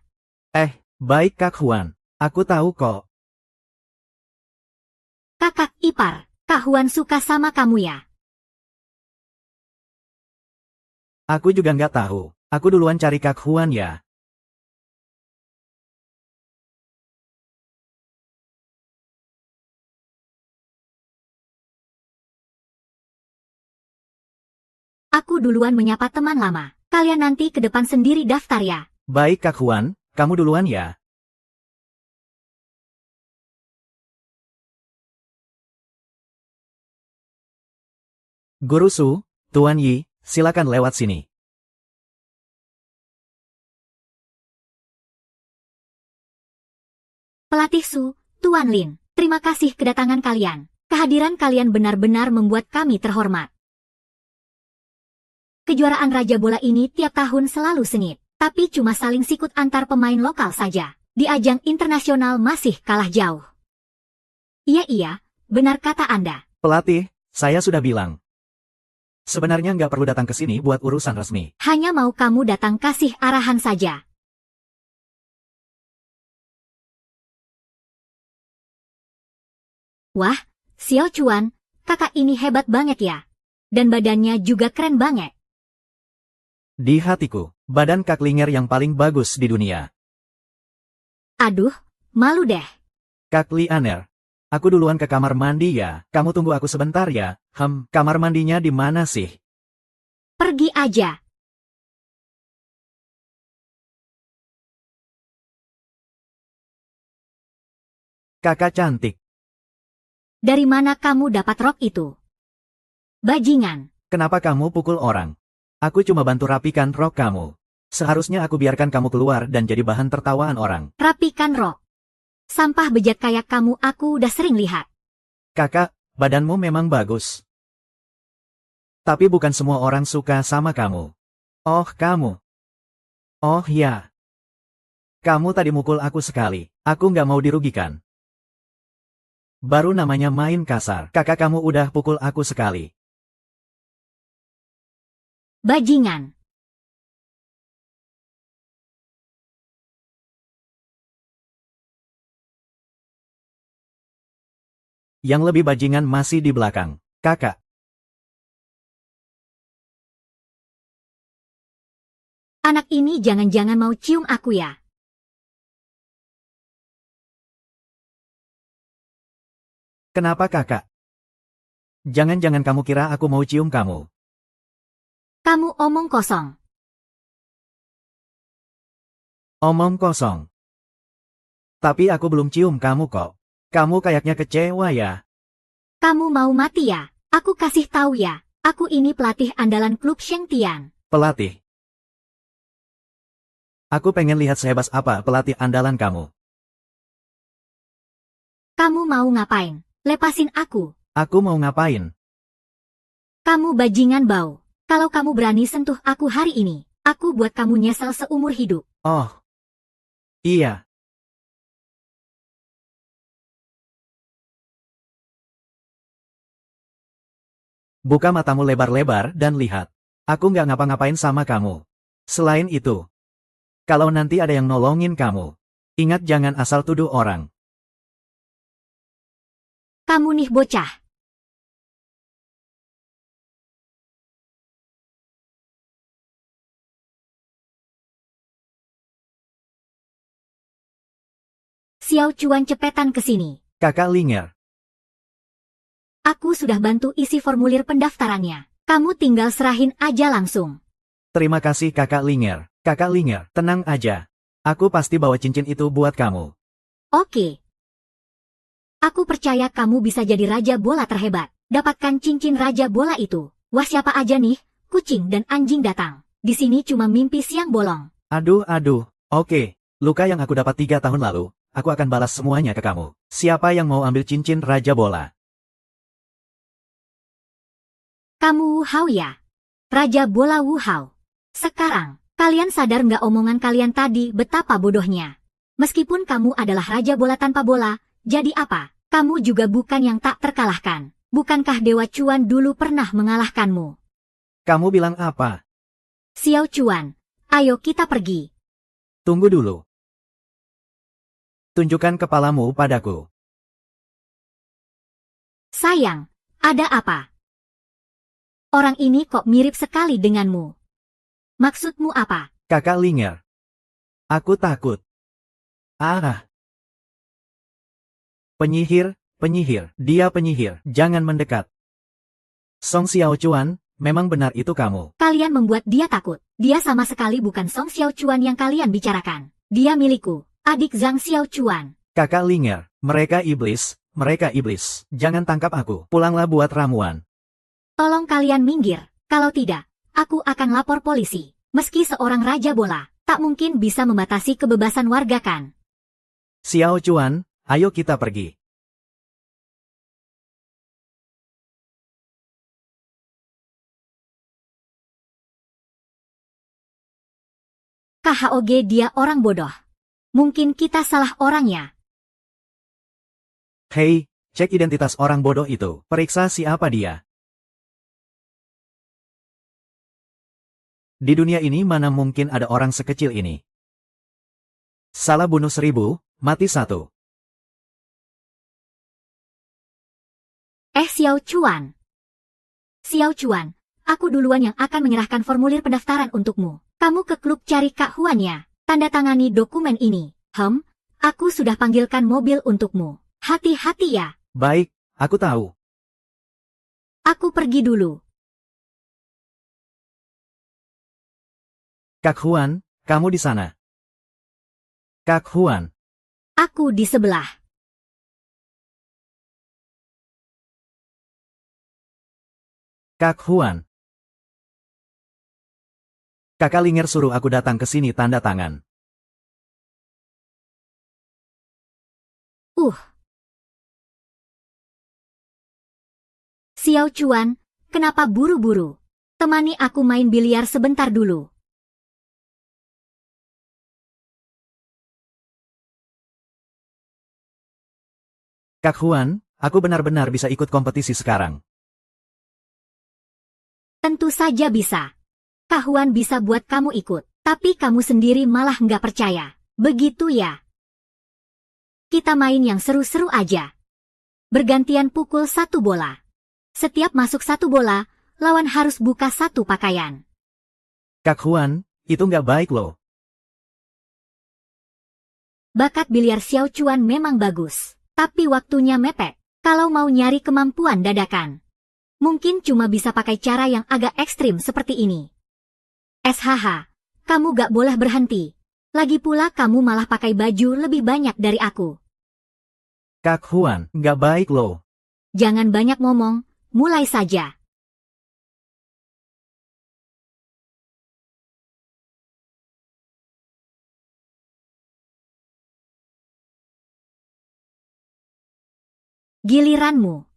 Baik Kak Huan. Aku tahu kok. Kakak ipar, Kak Huan suka sama kamu ya. Aku juga nggak tahu. Aku duluan cari Kak Huan ya. Aku duluan menyapa teman lama. Kalian nanti ke depan sendiri daftar ya. Baik Kak Huan, kamu duluan ya. Guru Su, Tuan Yi, silakan lewat sini. Pelatih Su, Tuan Lin, terima kasih kedatangan kalian. Kehadiran kalian benar-benar membuat kami terhormat. Kejuaraan Raja Bola ini tiap tahun selalu sengit, tapi cuma saling sikut antar pemain lokal saja. Di ajang internasional masih kalah jauh. Iya, benar kata Anda. Pelatih, saya sudah bilang. Sebenarnya nggak perlu datang ke sini buat urusan resmi. Hanya mau kamu datang kasih arahan saja. Wah, Xiao Chuan, kakak ini hebat banget ya. Dan badannya juga keren banget. Di hatiku, badan Kak Linger yang paling bagus di dunia. Aduh, malu deh. Kak Lianer, aku duluan ke kamar mandi ya. Kamu tunggu aku sebentar ya. Kamar mandinya di mana sih? Pergi aja. Kakak cantik. Dari mana kamu dapat rok itu? Bajingan. Kenapa kamu pukul orang? Aku cuma bantu rapikan rok kamu. Seharusnya aku biarkan kamu keluar dan jadi bahan tertawaan orang. Rapikan rok. Sampah bejat kayak kamu aku udah sering lihat. Kakak, badanmu memang bagus. Tapi bukan semua orang suka sama kamu. Oh, kamu. Oh ya. Kamu tadi mukul aku sekali. Aku nggak mau dirugikan. Baru namanya main kasar. Kakak kamu udah pukul aku sekali. Bajingan. Yang lebih bajingan masih di belakang. Kakak. Anak ini jangan-jangan mau cium aku ya. Kenapa kakak? Jangan-jangan kamu kira aku mau cium kamu. Kamu omong kosong. Omong kosong. Tapi aku belum cium kamu kok. Kamu kayaknya kecewa ya. Kamu mau mati ya? Aku kasih tahu ya. Aku ini pelatih andalan klub Shengtian. Pelatih. Aku pengen lihat sehebat apa pelatih andalan kamu. Kamu mau ngapain? Lepasin aku. Aku mau ngapain? Kamu bajingan bau. Kalau kamu berani sentuh aku hari ini, aku buat kamu nyesel seumur hidup. Oh. Iya. Buka matamu lebar-lebar dan lihat. Aku nggak ngapa-ngapain sama kamu. Selain itu, kalau nanti ada yang nolongin kamu, ingat jangan asal tuduh orang. Kamu nih bocah. Xiao Chuan cepetan ke sini. Kakak Linger. Aku sudah bantu isi formulir pendaftarannya. Kamu tinggal serahin aja langsung. Terima kasih Kakak Linger. Kakak Linger, tenang aja. Aku pasti bawa cincin itu buat kamu. Oke. Aku percaya kamu bisa jadi raja bola terhebat. Dapatkan cincin raja bola itu. Wah siapa aja nih, kucing dan anjing datang. Di sini cuma mimpi siang bolong. Aduh. Oke. Luka yang aku dapat 3 tahun lalu, aku akan balas semuanya ke kamu. Siapa yang mau ambil cincin Raja Bola? Kamu Wu Hao ya? Raja Bola Wu Hao. Sekarang, kalian sadar nggak omongan kalian tadi betapa bodohnya? Meskipun kamu adalah Raja Bola tanpa bola, jadi apa? Kamu juga bukan yang tak terkalahkan. Bukankah Dewa Cuan dulu pernah mengalahkanmu? Kamu bilang apa? Xiao Chuan, ayo kita pergi. Tunggu dulu. Tunjukkan kepalamu padaku. Sayang, ada apa? Orang ini kok mirip sekali denganmu. Maksudmu apa? Kakak Linger. Aku takut. Ah. Penyihir, penyihir, dia penyihir, jangan mendekat. Song Xiao Chuan, memang benar itu kamu. Kalian membuat dia takut. Dia sama sekali bukan Song Xiao Chuan yang kalian bicarakan. Dia milikku, adik Zhang Xiao Chuan. Kakak Linger, mereka iblis, mereka iblis. Jangan tangkap aku, pulanglah buat ramuan. Tolong kalian minggir, kalau tidak, aku akan lapor polisi. Meski seorang Raja Bola, tak mungkin bisa membatasi kebebasan warga kan? Xiao Chuan, ayo kita pergi. KHOG dia orang bodoh. Mungkin kita salah orangnya. Hei, cek identitas orang bodoh itu. Periksa siapa dia. Di dunia ini mana mungkin ada orang sekecil ini. Salah bunuh 1000, mati 1. Xiao Chuan. Xiao Chuan, aku duluan yang akan menyerahkan formulir pendaftaran untukmu. Kamu ke klub cari Kak Huan ya. Tanda tangani dokumen ini. Aku sudah panggilkan mobil untukmu. Hati-hati ya. Baik, aku tahu. Aku pergi dulu. Kak Huan, kamu di sana. Kak Huan. Aku di sebelah. Kak Huan. Kakak Linger suruh aku datang ke sini tanda tangan. Xiao Chuan, kenapa buru-buru? Temani aku main biliar sebentar dulu. Kak Huan, aku benar-benar bisa ikut kompetisi sekarang. Tentu saja bisa. Kak Huan bisa buat kamu ikut. Tapi kamu sendiri malah nggak percaya. Begitu ya? Kita main yang seru-seru aja. Bergantian pukul 1 bola. Setiap masuk 1 bola, lawan harus buka 1 pakaian. Kak Huan, itu nggak baik loh. Bakat biliar Xiao Chuan memang bagus. Tapi waktunya mepet. Kalau mau nyari kemampuan dadakan. Mungkin cuma bisa pakai cara yang agak ekstrim seperti ini. SHH, kamu gak boleh berhenti. Lagi pula kamu malah pakai baju lebih banyak dari aku. Kak Huan, nggak baik loh. Jangan banyak ngomong, mulai saja. Giliranmu.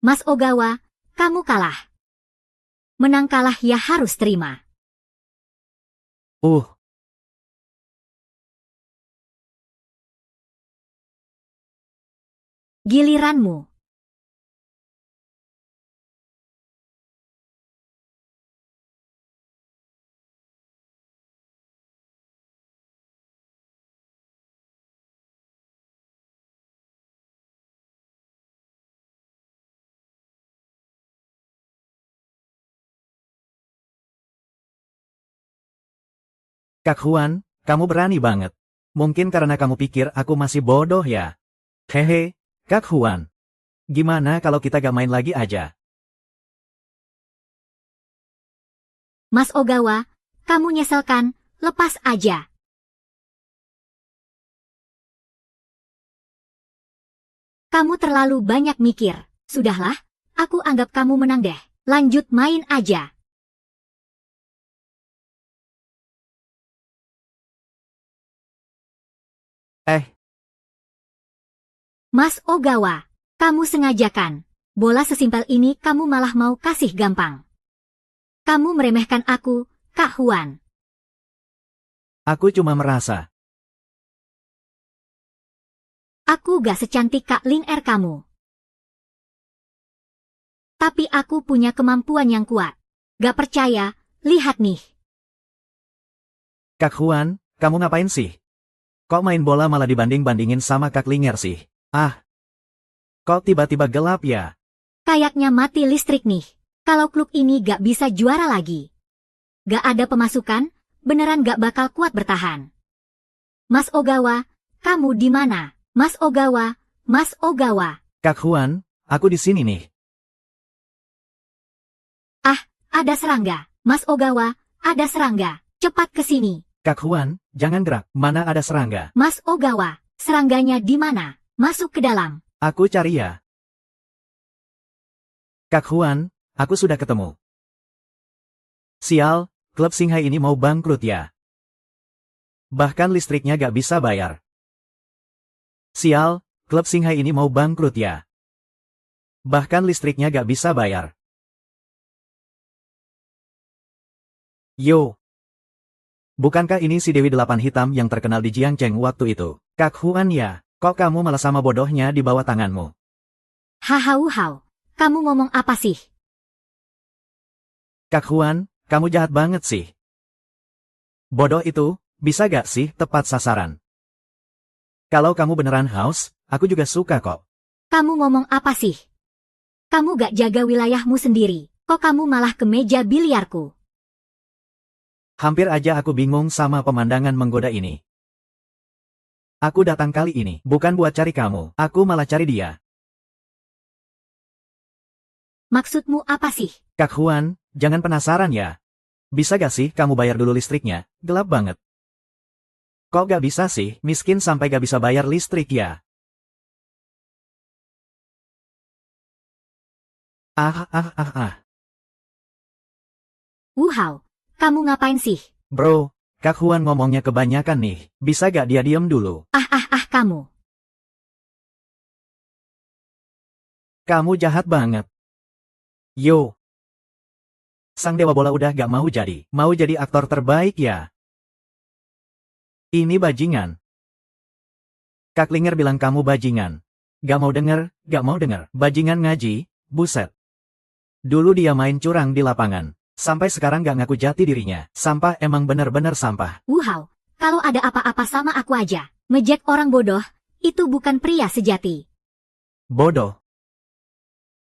Mas Ogawa, kamu kalah. Menang kalah ya harus terima. Giliranmu. Kak Huan, kamu berani banget. Mungkin karena kamu pikir aku masih bodoh ya. Hehe, Kak Huan. Gimana kalau kita gak main lagi aja? Mas Ogawa, kamu nyesel kan? Lepas aja. Kamu terlalu banyak mikir. Sudahlah, aku anggap kamu menang deh. Lanjut main aja. Eh, Mas Ogawa, kamu sengajakan. Bola sesimpel ini kamu malah mau kasih gampang. Kamu meremehkan aku, Kak Huan. aku cuma merasa. Aku gak secantik Kak Ling Er kamu. Tapi aku punya kemampuan yang kuat. Gak percaya, lihat nih. Kak Huan, kamu ngapain sih? Kok main bola malah dibanding-bandingin sama Kak Linger sih? Ah, kok tiba-tiba gelap ya? Kayaknya mati listrik nih. Kalau klub ini gak bisa juara lagi. Gak ada pemasukan, beneran gak bakal kuat bertahan. Mas Ogawa, kamu di mana? Mas Ogawa, Mas Ogawa. Kak Huan, aku di sini nih. Ada serangga. Mas Ogawa, ada serangga. Cepat ke sini. Kak Huan, jangan gerak. Mana ada serangga? Mas Ogawa, serangganya di mana? Masuk ke dalam. Aku cari ya. Kak Huan, aku sudah ketemu. Sial, klub Shanghai ini mau bangkrut ya. Bahkan listriknya gak bisa bayar. Sial, klub Shanghai ini mau bangkrut ya. Bahkan listriknya gak bisa bayar. Yo. Bukankah ini si Dewi Delapan Hitam yang terkenal di Jiangcheng waktu itu? Kak Huan ya, kok kamu malah sama bodohnya di bawah tanganmu? Hahau-hau. Kamu ngomong apa sih? Kak Huan, kamu jahat banget sih. Bodoh itu, bisa gak sih tepat sasaran? Kalau kamu beneran haus, aku juga suka kok. Kamu ngomong apa sih? Kamu gak jaga wilayahmu sendiri. Kok kamu malah ke meja biliarku? Hampir aja aku bingung sama pemandangan menggoda ini. Aku datang kali ini, bukan buat cari kamu, aku malah cari dia. Maksudmu apa sih? Kak Huan, jangan penasaran ya. Bisa gak sih kamu bayar dulu listriknya? Gelap banget. Kok gak bisa sih, miskin sampai gak bisa bayar listrik ya? Wuhau, kamu ngapain sih? Bro, Kak Huan ngomongnya kebanyakan nih, bisa gak dia diem dulu? Kamu. Kamu jahat banget. Yo. Sang dewa bola udah gak mau jadi aktor terbaik ya. Ini bajingan. Kak Linger bilang kamu bajingan. Gak mau denger, bajingan ngaji, buset. Dulu dia main curang di lapangan. Sampai sekarang gak ngaku jati dirinya. Sampah emang bener-bener sampah. Wuhau, kalau ada apa-apa sama aku aja. Ngejek orang bodoh, itu bukan pria sejati. Bodoh.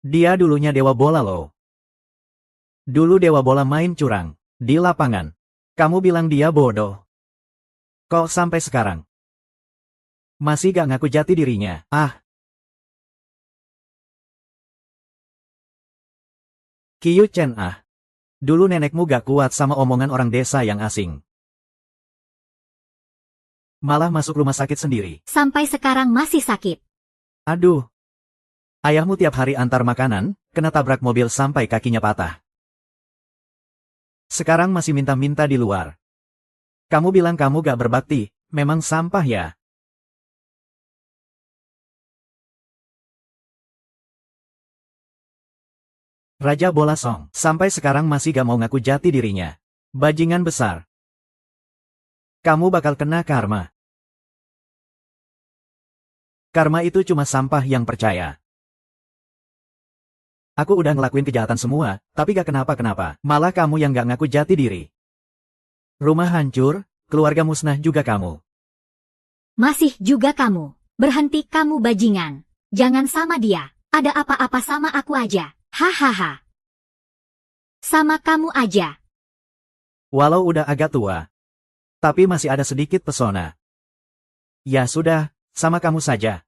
Dia dulunya dewa bola loh. Dulu dewa bola main curang. Di lapangan. Kamu bilang dia bodoh. Kok sampai sekarang masih gak ngaku jati dirinya? Kiyu Chen Dulu nenekmu gak kuat sama omongan orang desa yang asing. Malah masuk rumah sakit sendiri. Sampai sekarang masih sakit. Aduh. Ayahmu tiap hari antar makanan, kena tabrak mobil sampai kakinya patah. Sekarang masih minta-minta di luar. Kamu bilang kamu gak berbakti, memang sampah ya? Raja Bola Song, sampai sekarang masih gak mau ngaku jati dirinya. Bajingan besar. Kamu bakal kena karma. Karma itu cuma sampah yang percaya. Aku udah ngelakuin kejahatan semua, tapi gak kenapa-kenapa. Malah kamu yang gak ngaku jati diri. Rumah hancur, keluarga musnah juga kamu. Masih juga kamu. Berhenti kamu bajingan. Jangan sama dia. Ada apa-apa sama aku aja. Hahaha. Sama kamu aja. Walau udah agak tua. Tapi masih ada sedikit pesona. Ya sudah, sama kamu saja.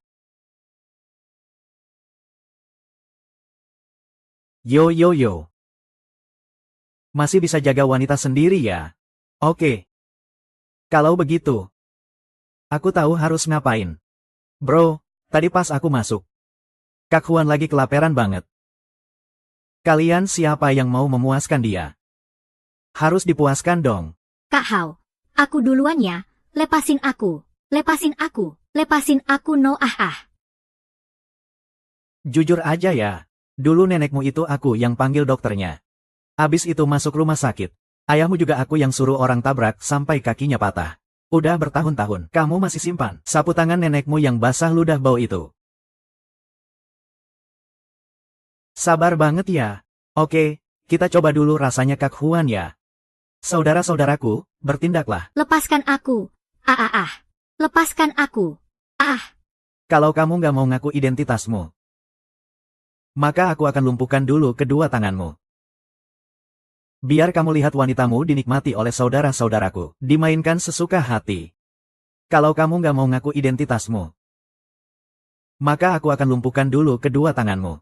Yo yo yo. Masih bisa jaga wanita sendiri ya? Oke. Kalau begitu, aku tahu harus ngapain. Bro, tadi pas aku masuk, Kak Huan lagi kelaperan banget. Kalian siapa yang mau memuaskan dia? Harus dipuaskan dong. Kak Hao, aku duluan ya, lepasin aku, lepasin aku, lepasin aku no ah. Jujur aja ya, dulu nenekmu itu aku yang panggil dokternya. Abis itu masuk rumah sakit. Ayahmu juga aku yang suruh orang tabrak sampai kakinya patah. Udah bertahun-tahun, kamu masih simpan sapu tangan nenekmu yang basah ludah bau itu. Sabar banget ya. Oke, kita coba dulu rasanya Kak Huan ya. Saudara-saudaraku, bertindaklah. Lepaskan aku, ah. Lepaskan aku, ah. Kalau kamu nggak mau ngaku identitasmu, maka aku akan lumpuhkan dulu kedua tanganmu. Biar kamu lihat wanitamu dinikmati oleh saudara-saudaraku, dimainkan sesuka hati. Kalau kamu nggak mau ngaku identitasmu, maka aku akan lumpuhkan dulu kedua tanganmu.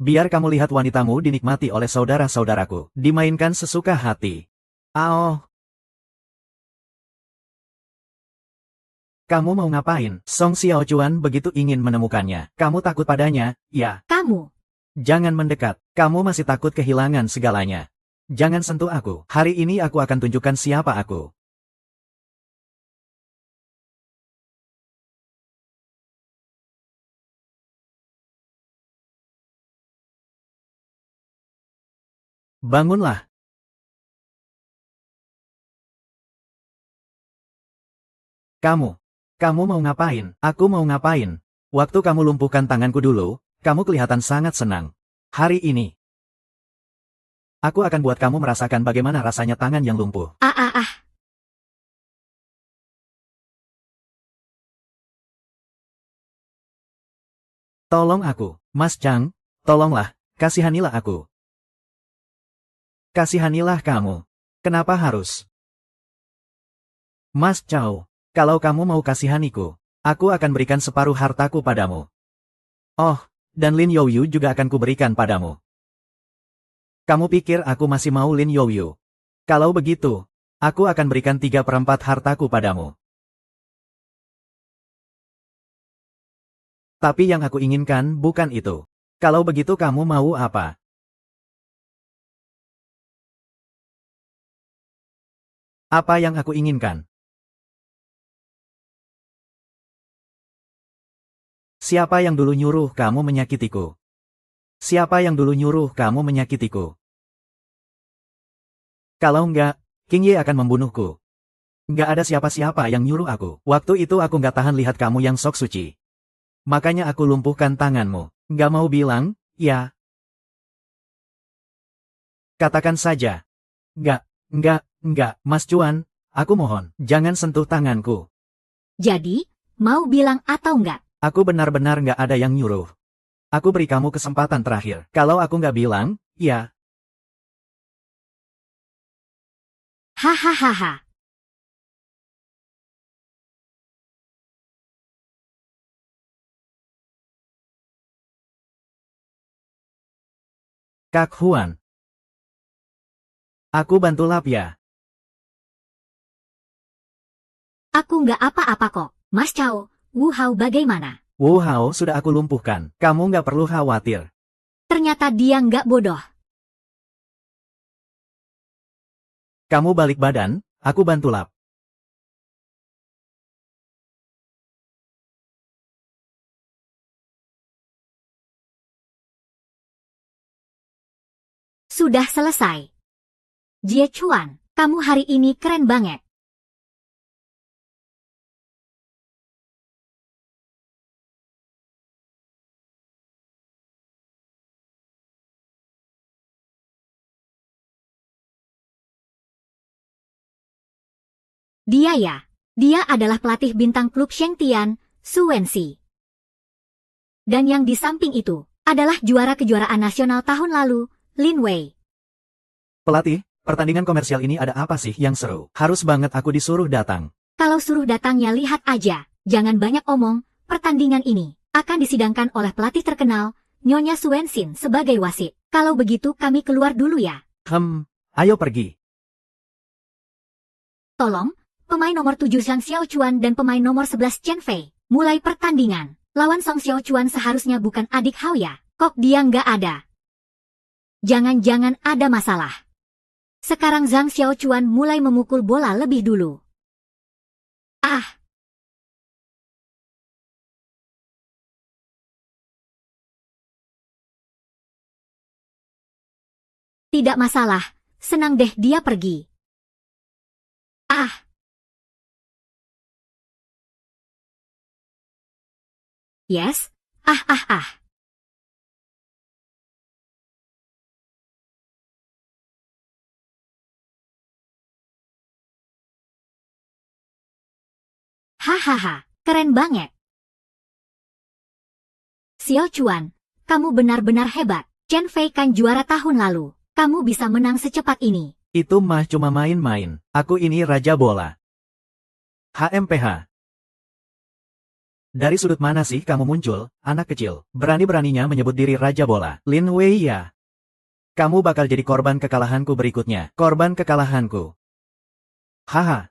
Biar kamu lihat wanitamu dinikmati oleh saudara-saudaraku, dimainkan sesuka hati. Ao. Kamu mau ngapain? Song Xiaochuan begitu ingin menemukannya. Kamu takut padanya, ya? Kamu. Jangan mendekat. Kamu masih takut kehilangan segalanya. Jangan sentuh aku. Hari ini aku akan tunjukkan siapa aku. Bangunlah. Kamu mau ngapain? Aku mau ngapain? Waktu kamu lumpuhkan tanganku dulu, kamu kelihatan sangat senang. Hari ini, aku akan buat kamu merasakan bagaimana rasanya tangan yang lumpuh. Ah. Tolong aku, Mas Chang, tolonglah, kasihanilah aku. Kasihanilah kamu. Kenapa harus? Mas Chow, kalau kamu mau kasihaniku, aku akan berikan separuh hartaku padamu. Oh, dan Lin Youyu juga akan kuberikan padamu. Kamu pikir aku masih mau Lin Youyu? Kalau begitu, aku akan berikan 3/4 hartaku padamu. Tapi yang aku inginkan bukan itu. Kalau begitu kamu mau apa? Apa yang aku inginkan? Siapa yang dulu nyuruh kamu menyakitiku? Siapa yang dulu nyuruh kamu menyakitiku? Kalau enggak, King Ye akan membunuhku. Enggak ada siapa-siapa yang nyuruh aku. Waktu itu aku enggak tahan lihat kamu yang sok suci. Makanya aku lumpuhkan tanganmu. Enggak mau bilang, ya? Katakan saja. Enggak, Mas Cuan, aku mohon, jangan sentuh tanganku. Jadi, mau bilang atau enggak? Aku benar-benar enggak ada yang nyuruh. Aku beri kamu kesempatan terakhir. Kalau aku enggak bilang, ya. Hahaha. Kak Huan. Aku bantu lap ya. Aku nggak apa-apa kok. Mas Chow, Wu Hao bagaimana? Wu Hao sudah aku lumpuhkan. Kamu nggak perlu khawatir. Ternyata dia nggak bodoh. Kamu balik badan, aku bantu lap. Sudah selesai. Jie Chuan, kamu hari ini keren banget. Dia ya. Dia adalah pelatih bintang klub Shengtian, Su Wenxi. Dan yang di samping itu, adalah juara kejuaraan nasional tahun lalu, Lin Wei. Pelatih, Pertandingan komersial ini ada apa sih yang seru? Harus banget aku disuruh datang. Kalau suruh datangnya lihat aja, jangan banyak omong, pertandingan ini akan disidangkan oleh pelatih terkenal, Nyonya Suensin sebagai wasit. Kalau begitu kami keluar dulu ya. Ayo pergi. Tolong, pemain nomor 7 Zhang Xiaochuan dan pemain nomor 11 Chen Fei, mulai pertandingan. Lawan Song Xiaochuan seharusnya bukan adik Hao ya, kok dia nggak ada? Jangan-jangan ada masalah. Sekarang Zhang Xiaochuan mulai memukul bola lebih dulu. Tidak masalah, senang deh dia pergi. Yes, Hahaha, keren banget. Xiaochuan, kamu benar-benar hebat. Chen Fei kan juara tahun lalu. Kamu bisa menang secepat ini. Itu mah cuma main-main. Aku ini raja bola. HMPH. Dari sudut mana sih kamu muncul, anak kecil? Berani-beraninya menyebut diri raja bola. Lin Wei ya. Kamu bakal jadi korban kekalahanku berikutnya. Korban kekalahanku. Haha.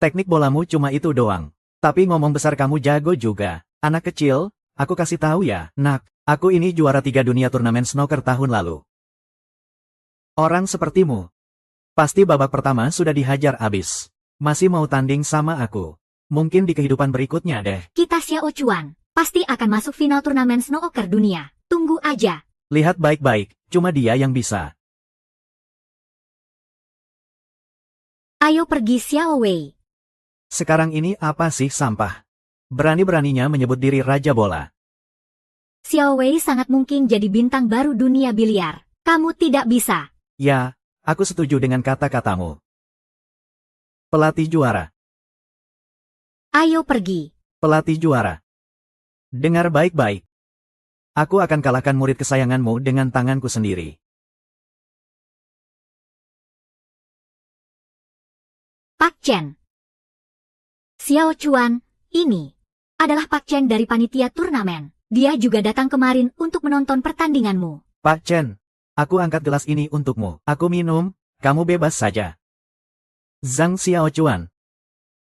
Teknik bolamu cuma itu doang. Tapi ngomong besar kamu jago juga. Anak kecil, aku kasih tahu ya, nak. Aku ini juara 3 dunia turnamen snooker tahun lalu. Orang sepertimu. Pasti babak pertama sudah dihajar abis. Masih mau tanding sama aku. Mungkin di kehidupan berikutnya deh. Kita Xiaochuan, pasti akan masuk final turnamen snooker dunia. Tunggu aja. Lihat baik-baik, cuma dia yang bisa. Ayo pergi Xiao Wei. Sekarang ini apa sih sampah? Berani-beraninya menyebut diri raja bola. Xiao Wei sangat mungkin jadi bintang baru dunia biliar. Kamu tidak bisa. Ya, aku setuju dengan kata-katamu. Pelatih juara. Ayo pergi. Pelatih juara. Dengar baik-baik. Aku akan kalahkan murid kesayanganmu dengan tanganku sendiri. Pak Chen. Xiaochuan, ini adalah Pak Chen dari panitia turnamen. Dia juga datang kemarin untuk menonton pertandinganmu. Pak Chen, aku angkat gelas ini untukmu. Aku minum, kamu bebas saja. Zhang Xiaochuan.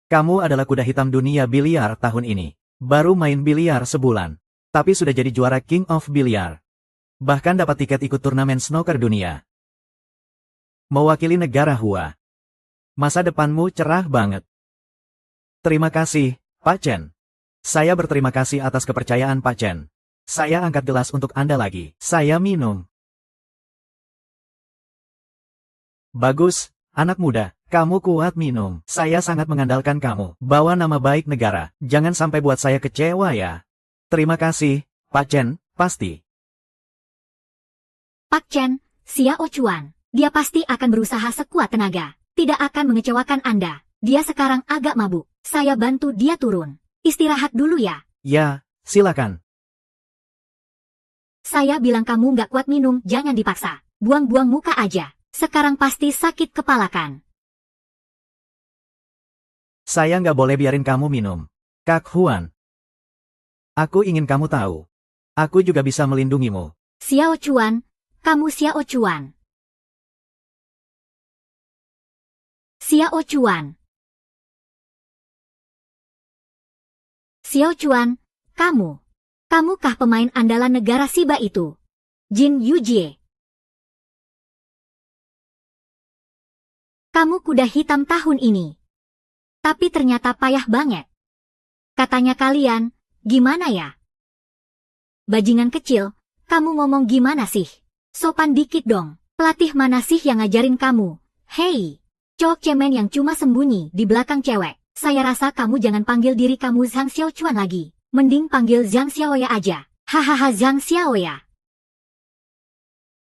Kamu adalah kuda hitam dunia biliar tahun ini. Baru main biliar sebulan. Tapi sudah jadi juara King of Biliar. Bahkan dapat tiket ikut turnamen snooker dunia. Mewakili negara Hua. Masa depanmu cerah banget. Terima kasih, Pak Chen. Saya berterima kasih atas kepercayaan Pak Chen. Saya angkat gelas untuk Anda lagi. Saya minum. Bagus, anak muda. Kamu kuat minum. Saya sangat mengandalkan kamu. Bawa nama baik negara. Jangan sampai buat saya kecewa ya. Terima kasih, Pak Chen, pasti. Pak Chen, Xiaochuan. Dia pasti akan berusaha sekuat tenaga. Tidak akan mengecewakan Anda. Dia sekarang agak mabuk. Saya bantu dia turun. Istirahat dulu ya. Ya, silakan. Saya bilang kamu nggak kuat minum, jangan dipaksa. Buang-buang muka aja. Sekarang pasti sakit kepala kan. Saya nggak boleh biarin kamu minum. Kak Huan. Aku ingin kamu tahu. Aku juga bisa melindungimu. Xiaochuan, kamu Xiaochuan. Xiaochuan. Xiaochuan, kamu. Kamukah pemain andalan negara Shiba itu? Jin Yujie. Kamu kuda hitam tahun ini. Tapi ternyata payah banget. Katanya kalian, gimana ya? Bajingan kecil, kamu ngomong gimana sih? Sopan dikit dong. Pelatih mana sih yang ngajarin kamu? Hei, cowok cemen yang cuma sembunyi di belakang cewek. Saya rasa kamu jangan panggil diri kamu Zhang Xiaochuan lagi. Mending panggil Zhang Xiaoya aja. Hahaha Zhang Xiaoya.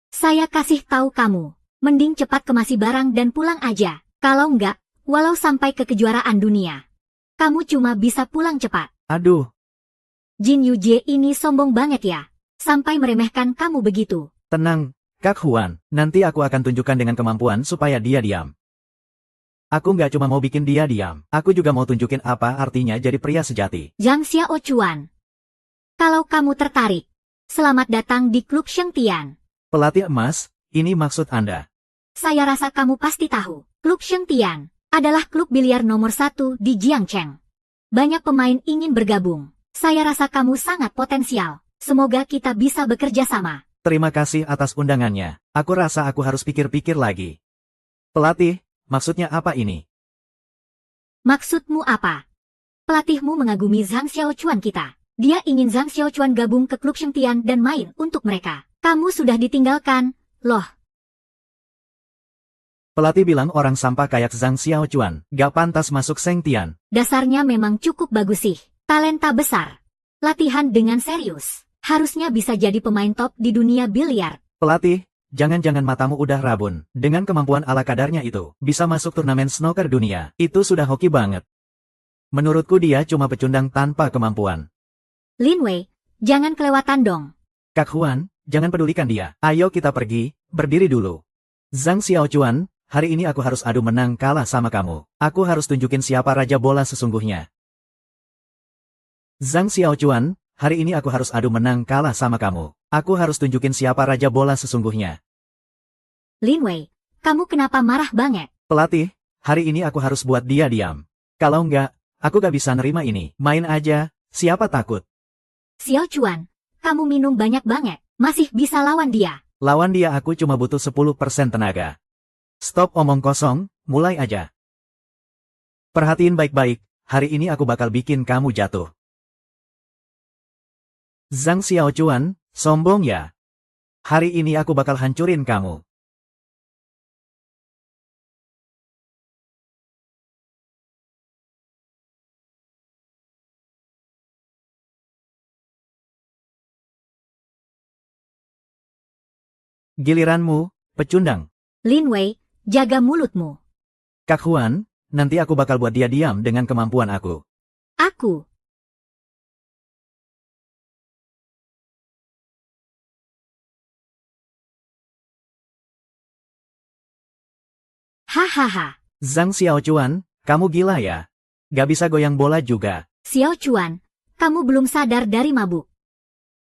Saya kasih tahu kamu. Mending cepat kemasi barang dan pulang aja. Kalau enggak, walau sampai ke kejuaraan dunia. Kamu cuma bisa pulang cepat. Aduh. Jin Yujie ini sombong banget ya. Sampai meremehkan kamu begitu. Tenang, Kak Huan, nanti aku akan tunjukkan dengan kemampuan supaya dia diam. Aku nggak cuma mau bikin dia diam, aku juga mau tunjukin apa artinya jadi pria sejati. Zhang Xiaochuan. Kalau kamu tertarik, selamat datang di klub Shengtian. Pelatih emas, ini maksud Anda. Saya rasa kamu pasti tahu, klub Shengtian adalah klub biliar nomor 1 di Jiangcheng. Banyak pemain ingin bergabung. Saya rasa kamu sangat potensial. Semoga kita bisa bekerja sama. Terima kasih atas undangannya. Aku rasa aku harus pikir-pikir lagi. Pelatih, maksudnya apa ini? Maksudmu apa? Pelatihmu mengagumi Zhang Xiaochuan kita. Dia ingin Zhang Xiaochuan gabung ke klub Shengtian dan main untuk mereka. Kamu sudah ditinggalkan, loh. Pelatih bilang orang sampah kayak Zhang Xiaochuan gak pantas masuk Shengtian. Dasarnya memang cukup bagus sih. Talenta besar. Latihan dengan serius. Harusnya bisa jadi pemain top di dunia biliar. Pelatih, jangan-jangan matamu udah rabun. Dengan kemampuan ala kadarnya itu, bisa masuk turnamen snooker dunia. Itu sudah hoki banget. Menurutku dia cuma pecundang tanpa kemampuan. Lin Wei, jangan kelewatan dong. Kak Huan, jangan pedulikan dia. Ayo kita pergi, berdiri dulu. Zhang Xiaochuan, hari ini aku harus adu menang kalah sama kamu. Aku harus tunjukin siapa raja bola sesungguhnya. Zhang Xiaochuan, hari ini aku harus adu menang kalah sama kamu. Aku harus tunjukin siapa raja bola sesungguhnya. Lin Wei, kamu kenapa marah banget? Pelatih, hari ini aku harus buat dia diam. Kalau enggak, aku gak bisa nerima ini. Main aja, siapa takut? Xiaochuan, kamu minum banyak banget. Masih bisa lawan dia. Lawan dia aku cuma butuh 10% tenaga. Stop omong kosong, mulai aja. Perhatiin baik-baik, hari ini aku bakal bikin kamu jatuh. Zhang Xiaochuan, sombong ya? Hari ini aku bakal hancurin kamu. Giliranmu, pecundang. Lin Wei, jaga mulutmu. Kak Huan, nanti aku bakal buat dia diam dengan kemampuan aku. Aku. Hahaha. Zhang Xiaochuan, kamu gila ya? Gak bisa goyang bola juga. Xiaochuan, kamu belum sadar dari mabuk.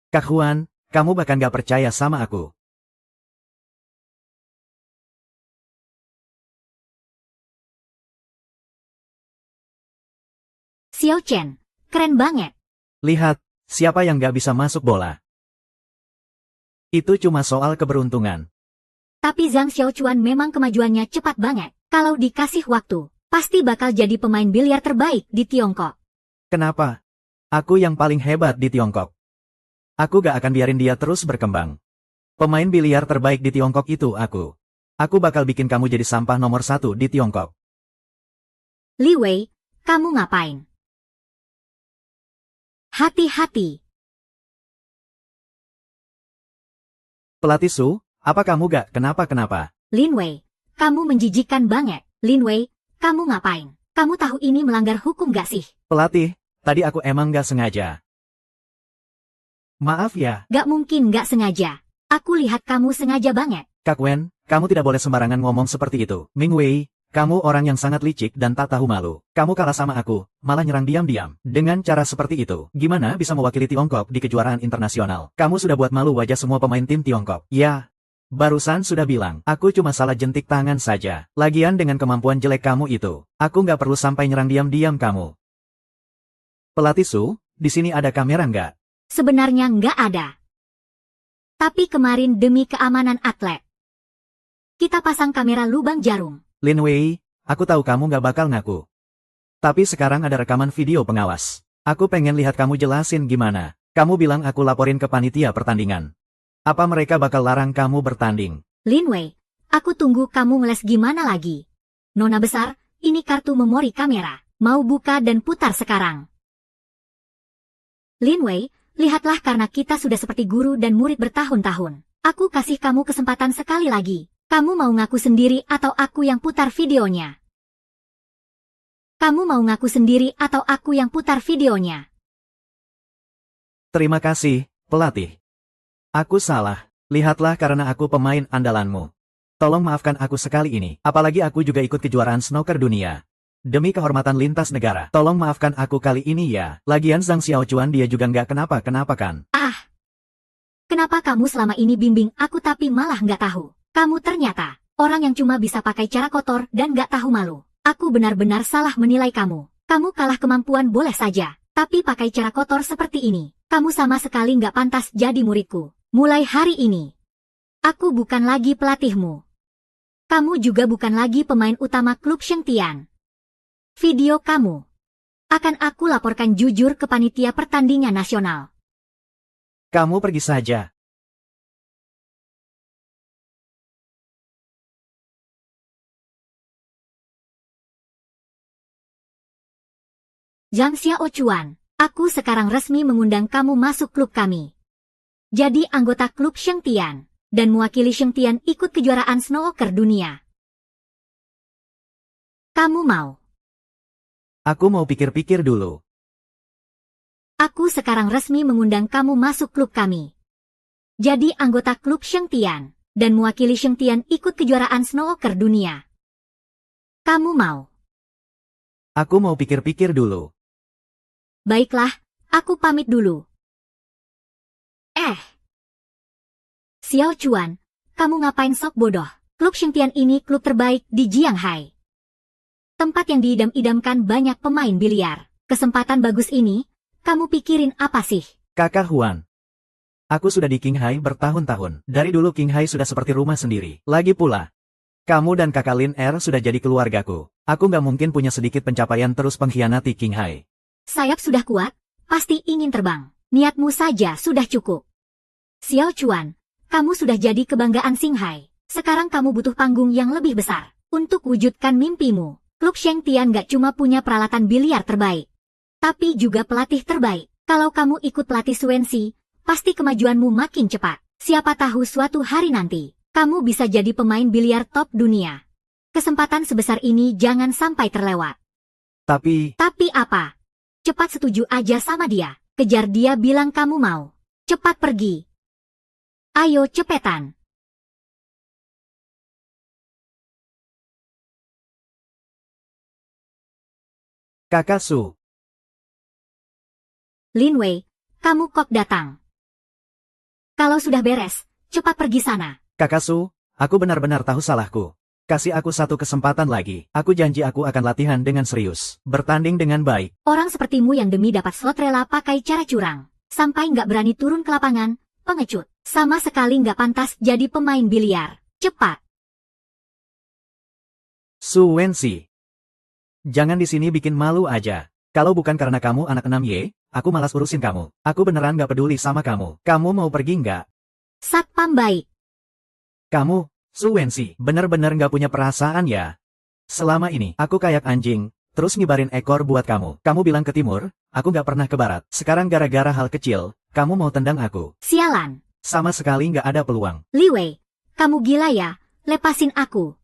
Kak Huan, kamu bahkan gak percaya sama aku. Xiao Chen, keren banget. Lihat, siapa yang gak bisa masuk bola. Itu cuma soal keberuntungan. Tapi Zhang Xiaochuan memang kemajuannya cepat banget. Kalau dikasih waktu, pasti bakal jadi pemain biliar terbaik di Tiongkok. Kenapa? Aku yang paling hebat di Tiongkok. Aku gak akan biarin dia terus berkembang. Pemain biliar terbaik di Tiongkok itu aku. Aku bakal bikin kamu jadi sampah nomor 1 di Tiongkok. Li Wei, kamu ngapain? Hati-hati. Pelatih Su, apa kamu gak kenapa-kenapa? Lin Wei, kamu menjijikkan banget. Lin Wei, kamu ngapain? Kamu tahu ini melanggar hukum gak sih? Pelatih, tadi aku emang gak sengaja. Maaf ya. Gak mungkin gak sengaja. Aku lihat kamu sengaja banget. Kak Wen, kamu tidak boleh sembarangan ngomong seperti itu. Ming Wei, kamu orang yang sangat licik dan tak tahu malu. Kamu kalah sama aku, malah nyerang diam-diam. Dengan cara seperti itu, gimana bisa mewakili Tiongkok di kejuaraan internasional? Kamu sudah buat malu wajah semua pemain tim Tiongkok. Ya, barusan sudah bilang, aku cuma salah jentik tangan saja. Lagian dengan kemampuan jelek kamu itu, aku nggak perlu sampai nyerang diam-diam kamu. Pelatih Su, di sini ada kamera nggak? Sebenarnya nggak ada. Tapi kemarin demi keamanan atlet, kita pasang kamera lubang jarum. Lin Wei, aku tahu kamu nggak bakal ngaku. Tapi sekarang ada rekaman video pengawas. Aku pengen lihat kamu jelasin gimana. Kamu bilang aku laporin ke panitia pertandingan. Apa mereka bakal larang kamu bertanding? Lin Wei, aku tunggu kamu ngeles gimana lagi. Nona besar, ini kartu memori kamera. Mau buka dan putar sekarang. Lin Wei, lihatlah karena kita sudah seperti guru dan murid bertahun-tahun. Aku kasih kamu kesempatan sekali lagi. Kamu mau ngaku sendiri atau aku yang putar videonya? Kamu mau ngaku sendiri atau aku yang putar videonya? Terima kasih, pelatih. Aku salah. Lihatlah karena aku pemain andalanmu. Tolong maafkan aku sekali ini, apalagi aku juga ikut kejuaraan snooker dunia. Demi kehormatan lintas negara, tolong maafkan aku kali ini ya. Lagian Zhang Xiaochuan dia juga nggak kenapa-kenapa kan. Ah, kenapa kamu selama ini bimbing aku tapi malah nggak tahu? Kamu ternyata orang yang cuma bisa pakai cara kotor dan nggak tahu malu. Aku benar-benar salah menilai kamu. Kamu kalah kemampuan boleh saja, tapi pakai cara kotor seperti ini, kamu sama sekali nggak pantas jadi muridku. Mulai hari ini, aku bukan lagi pelatihmu. Kamu juga bukan lagi pemain utama klub Shengtian. Video kamu akan aku laporkan jujur ke panitia pertandingan nasional. Kamu pergi saja. Zhang Xiaochuan, aku sekarang resmi mengundang kamu masuk klub kami. Jadi anggota klub Shengtian, dan mewakili Shengtian ikut kejuaraan snooker dunia. Kamu mau? Aku mau pikir-pikir dulu. Aku sekarang resmi mengundang kamu masuk klub kami. Jadi anggota klub Shengtian, dan mewakili Shengtian ikut kejuaraan snooker dunia. Kamu mau? Aku mau pikir-pikir dulu. Baiklah, aku pamit dulu. Xiao Chuan, kamu ngapain sok bodoh? Klub Shengtian ini klub terbaik di Jianghai. Tempat yang diidam-idamkan banyak pemain biliar. Kesempatan bagus ini, kamu pikirin apa sih? Kakak Huan. Aku sudah di Qinghai bertahun-tahun. Dari dulu Qinghai sudah seperti rumah sendiri. Lagi pula, kamu dan kakak Lin Er sudah jadi keluargaku. Aku nggak mungkin punya sedikit pencapaian terus pengkhianati Qinghai. Sayap sudah kuat, pasti ingin terbang. Niatmu saja sudah cukup. Xiao Chuan, kamu sudah jadi kebanggaan Qinghai. Sekarang kamu butuh panggung yang lebih besar. Untuk wujudkan mimpimu, klub Shengtian gak cuma punya peralatan biliar terbaik, tapi juga pelatih terbaik. Kalau kamu ikut pelatih Swensi, pasti kemajuanmu makin cepat. Siapa tahu suatu hari nanti, kamu bisa jadi pemain biliar top dunia. Kesempatan sebesar ini jangan sampai terlewat. Tapi apa? Cepat setuju aja sama dia. Kejar dia bilang kamu mau. Cepat pergi. Ayo cepetan. Kakak Su. Lin Wei, kamu kok datang? Kalau sudah beres, cepat pergi sana. Kakak Su, aku benar-benar tahu salahku. Kasih aku satu kesempatan lagi. Aku janji aku akan latihan dengan serius. Bertanding dengan baik. Orang sepertimu yang demi dapat slot rela pakai cara curang. Sampai nggak berani turun ke lapangan, pengecut. Sama sekali nggak pantas jadi pemain biliar. Cepat. Su Wensi. Jangan di sini bikin malu aja. Kalau bukan karena kamu anak 6Y, aku malas urusin kamu. Aku beneran nggak peduli sama kamu. Kamu mau pergi nggak? Satpam baik. Kamu, Su Wensi, bener-bener nggak punya perasaan ya. Selama ini, aku kayak anjing, terus ngibarin ekor buat kamu. Kamu bilang ke timur, aku nggak pernah ke barat. Sekarang gara-gara hal kecil, kamu mau tendang aku. Sialan. Sama sekali nggak ada peluang. Li Wei, kamu gila ya? Lepasin aku.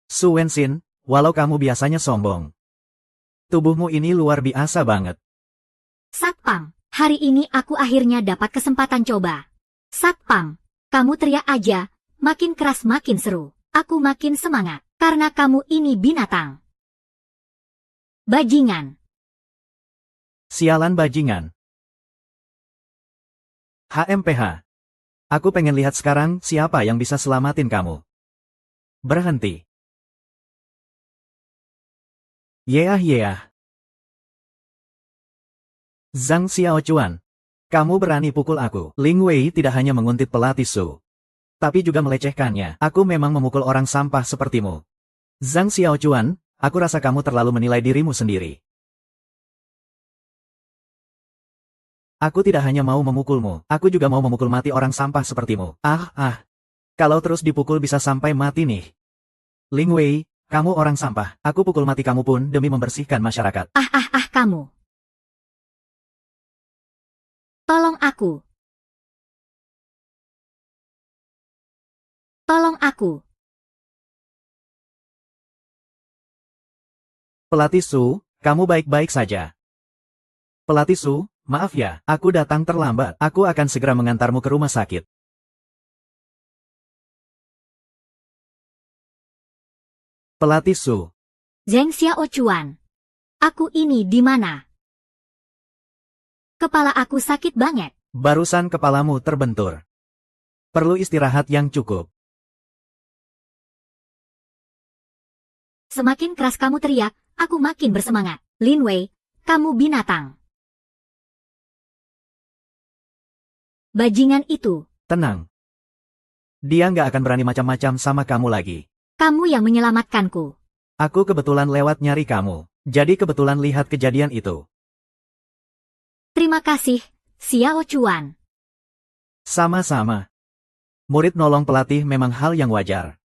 Su Wensin, walau kamu biasanya sombong, tubuhmu ini luar biasa banget. Satpam, hari ini aku akhirnya dapat kesempatan coba. Satpam, kamu teriak aja, makin keras makin seru. Aku makin semangat, karena kamu ini binatang. Bajingan. Sialan bajingan. HMPH. Aku pengen lihat sekarang siapa yang bisa selamatin kamu. Berhenti. Yeah. Zhang Xiaochuan. Kamu berani pukul aku. Ling Wei tidak hanya menguntit pelatih Su, tapi juga melecehkannya. Aku memang memukul orang sampah sepertimu. Zhang Xiaochuan, aku rasa kamu terlalu menilai dirimu sendiri. Aku tidak hanya mau memukulmu, aku juga mau memukul mati orang sampah sepertimu. Kalau terus dipukul bisa sampai mati nih. Ling Wei, kamu orang sampah. Aku pukul mati kamu pun demi membersihkan masyarakat. Kamu. Tolong aku. Tolong aku. Pelatih Su, kamu baik-baik saja. Pelatih Su, maaf ya, aku datang terlambat. Aku akan segera mengantarmu ke rumah sakit. Pelatih Su. Zheng Xiaochuan. Aku ini di mana? Kepala aku sakit banget. Barusan kepalamu terbentur. Perlu istirahat yang cukup. Semakin keras kamu teriak, aku makin bersemangat. Lin Wei, kamu binatang. Bajingan itu. Tenang. Dia nggak akan berani macam-macam sama kamu lagi. Kamu yang menyelamatkanku. Aku kebetulan lewat nyari kamu. Jadi kebetulan lihat kejadian itu. Terima kasih, Xiaochuan. Sama-sama. Murid nolong pelatih memang hal yang wajar.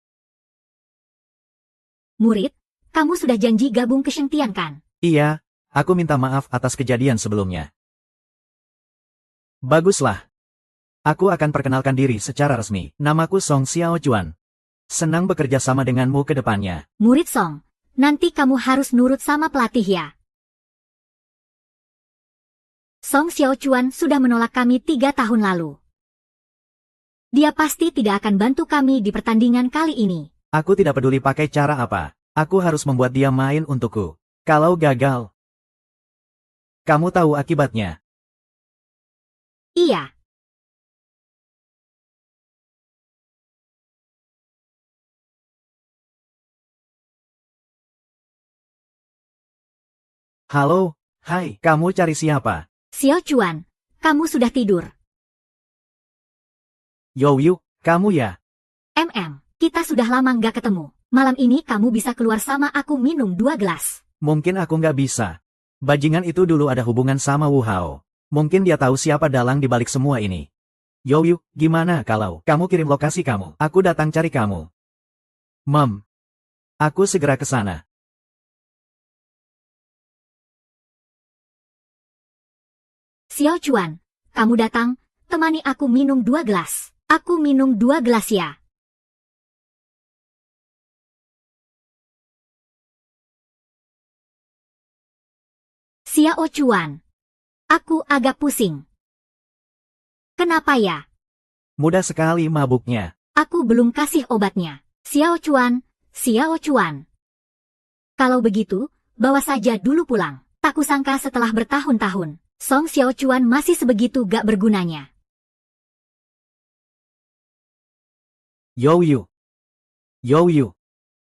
Murid, kamu sudah janji gabung ke Shengtian kan? Iya, aku minta maaf atas kejadian sebelumnya. Baguslah. Aku akan perkenalkan diri secara resmi. Namaku Song Xiaochuan. Senang bekerja sama denganmu ke depannya. Murid Song, nanti kamu harus nurut sama pelatih ya. Song Xiaochuan sudah menolak kami 3 tahun lalu. Dia pasti tidak akan bantu kami di pertandingan kali ini. Aku tidak peduli pakai cara apa. Aku harus membuat dia main untukku. Kalau gagal, kamu tahu akibatnya. Iya. Halo, hai, kamu cari siapa? Xiaochuan, kamu sudah tidur. Youyu, kamu ya? Kita sudah lama nggak ketemu. Malam ini kamu bisa keluar sama aku minum 2 gelas. Mungkin aku nggak bisa. Bajingan itu dulu ada hubungan sama Wu Hao. Mungkin dia tahu siapa dalang di balik semua ini. Youyu, gimana kalau kamu kirim lokasi kamu? Aku datang cari kamu. Aku segera ke sana. Xiaochuan, kamu datang, temani aku minum 2 gelas. Aku minum 2 gelas ya. Xiaochuan. Aku agak pusing. Kenapa ya? Mudah sekali mabuknya. Aku belum kasih obatnya. Xiaochuan. Kalau begitu, bawa saja dulu pulang. Tak kusangka setelah bertahun-tahun, Song Xiaochuan masih sebegitu gak bergunanya. Youyu.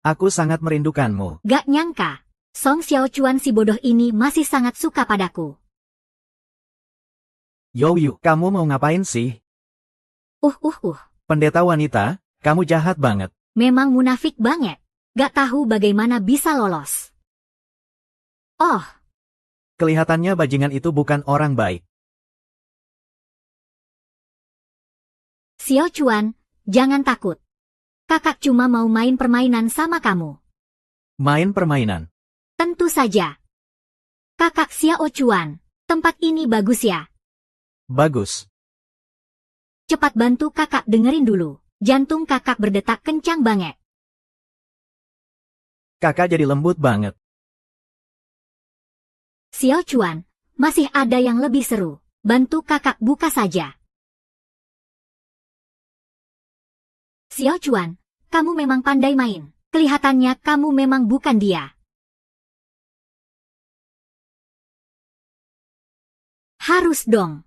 Aku sangat merindukanmu. Gak nyangka, Song Xiaochuan si bodoh ini masih sangat suka padaku. Youyu, kamu mau ngapain sih? Pendeta wanita, kamu jahat banget. Memang munafik banget. Gak tahu bagaimana bisa lolos. Oh, Kelihatannya bajingan itu bukan orang baik. Xiaochuan, jangan takut. Kakak cuma mau main permainan sama kamu. Main permainan. Tentu saja. Kakak Xiaochuan, tempat ini bagus ya. Bagus. Cepat bantu kakak dengerin dulu. Jantung kakak berdetak kencang banget. Kakak jadi lembut banget. Xiaochuan, masih ada yang lebih seru. Bantu kakak buka saja. Xiaochuan, kamu memang pandai main. Kelihatannya kamu memang bukan dia. Harus dong.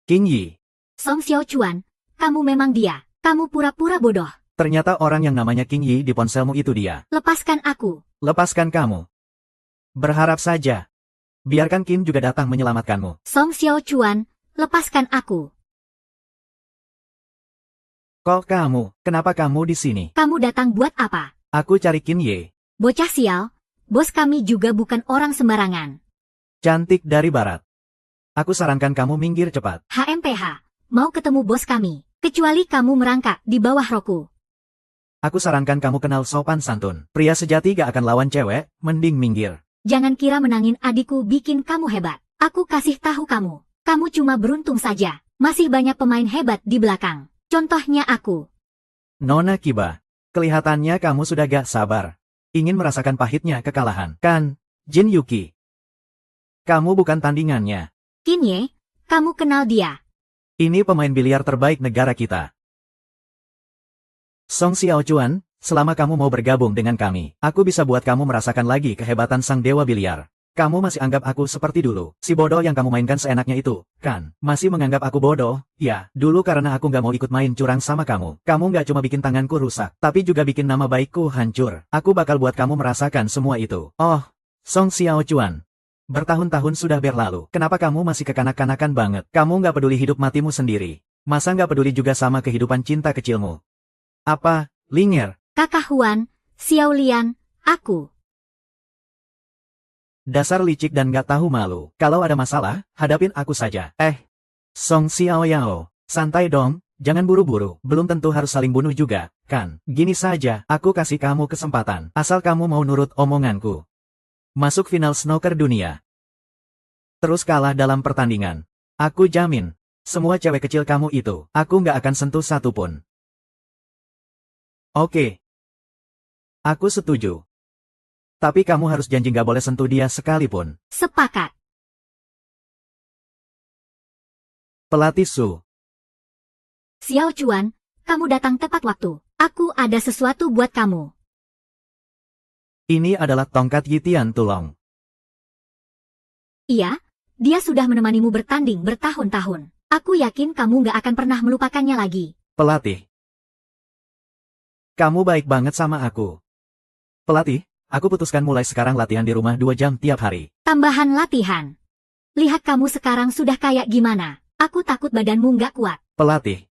King Yi. Song Xiaochuan, kamu memang dia. Kamu pura-pura bodoh. Ternyata orang yang namanya King Yi di ponselmu itu dia. Lepaskan aku. Lepaskan kamu. Berharap saja. Biarkan Kim juga datang menyelamatkanmu. Song Xiaochuan, lepaskan aku. Kok kamu? Kenapa kamu di sini? Kamu datang buat apa? Aku cari King Yi. Bocah sial, bos kami juga bukan orang sembarangan. Cantik dari barat. Aku sarankan kamu minggir cepat. HMPH, mau ketemu bos kami. Kecuali kamu merangkak di bawah roku. Aku sarankan kamu kenal sopan santun. Pria sejati gak akan lawan cewek, mending minggir. Jangan kira menangin adikku bikin kamu hebat. Aku kasih tahu kamu. Kamu cuma beruntung saja. Masih banyak pemain hebat di belakang. Contohnya aku. Nona Kiba. Kelihatannya kamu sudah gak sabar. Ingin merasakan pahitnya kekalahan. Kan, Jin Yuki? Kamu bukan tandingannya. Kinye, Kamu kenal dia? Ini pemain biliar terbaik negara kita. Song Xiaochuan, selama kamu mau bergabung dengan kami, aku bisa buat kamu merasakan lagi kehebatan sang dewa biliar. Kamu masih anggap aku seperti dulu, si bodoh yang kamu mainkan seenaknya itu, kan? Masih menganggap aku bodoh? Ya, dulu karena aku nggak mau ikut main curang sama kamu. Kamu nggak cuma bikin tanganku rusak, tapi juga bikin nama baikku hancur. Aku bakal buat kamu merasakan semua itu. Oh, Song Xiaochuan. Bertahun-tahun sudah berlalu, kenapa kamu masih kekanak-kanakan banget? Kamu nggak peduli hidup matimu sendiri. Masa nggak peduli juga sama kehidupan cinta kecilmu? Apa, Lingyer? Kakak Huan, Xiao Lian, aku. Dasar licik dan gak tahu malu. Kalau ada masalah, hadapin aku saja. Song Xiaoyao, santai dong, jangan buru-buru. Belum tentu harus saling bunuh juga, kan? Gini saja, aku kasih kamu kesempatan. Asal kamu mau nurut omonganku. Masuk final snooker dunia. Terus kalah dalam pertandingan. Aku jamin, semua cewek kecil kamu itu, aku gak akan sentuh satupun. Oke. Aku setuju. Tapi kamu harus janji gak boleh sentuh dia sekalipun. Sepakat. Pelatih Su. Xiao Chuan, kamu datang tepat waktu. Aku ada sesuatu buat kamu. Ini adalah tongkat Yitian Tulong. Iya, dia sudah menemanimu bertanding bertahun-tahun. Aku yakin kamu gak akan pernah melupakannya lagi. Pelatih. Kamu baik banget sama aku. Pelatih, aku putuskan mulai sekarang latihan di rumah 2 jam tiap hari. Tambahan latihan. Lihat kamu sekarang sudah kayak gimana. Aku takut badanmu nggak kuat. Pelatih.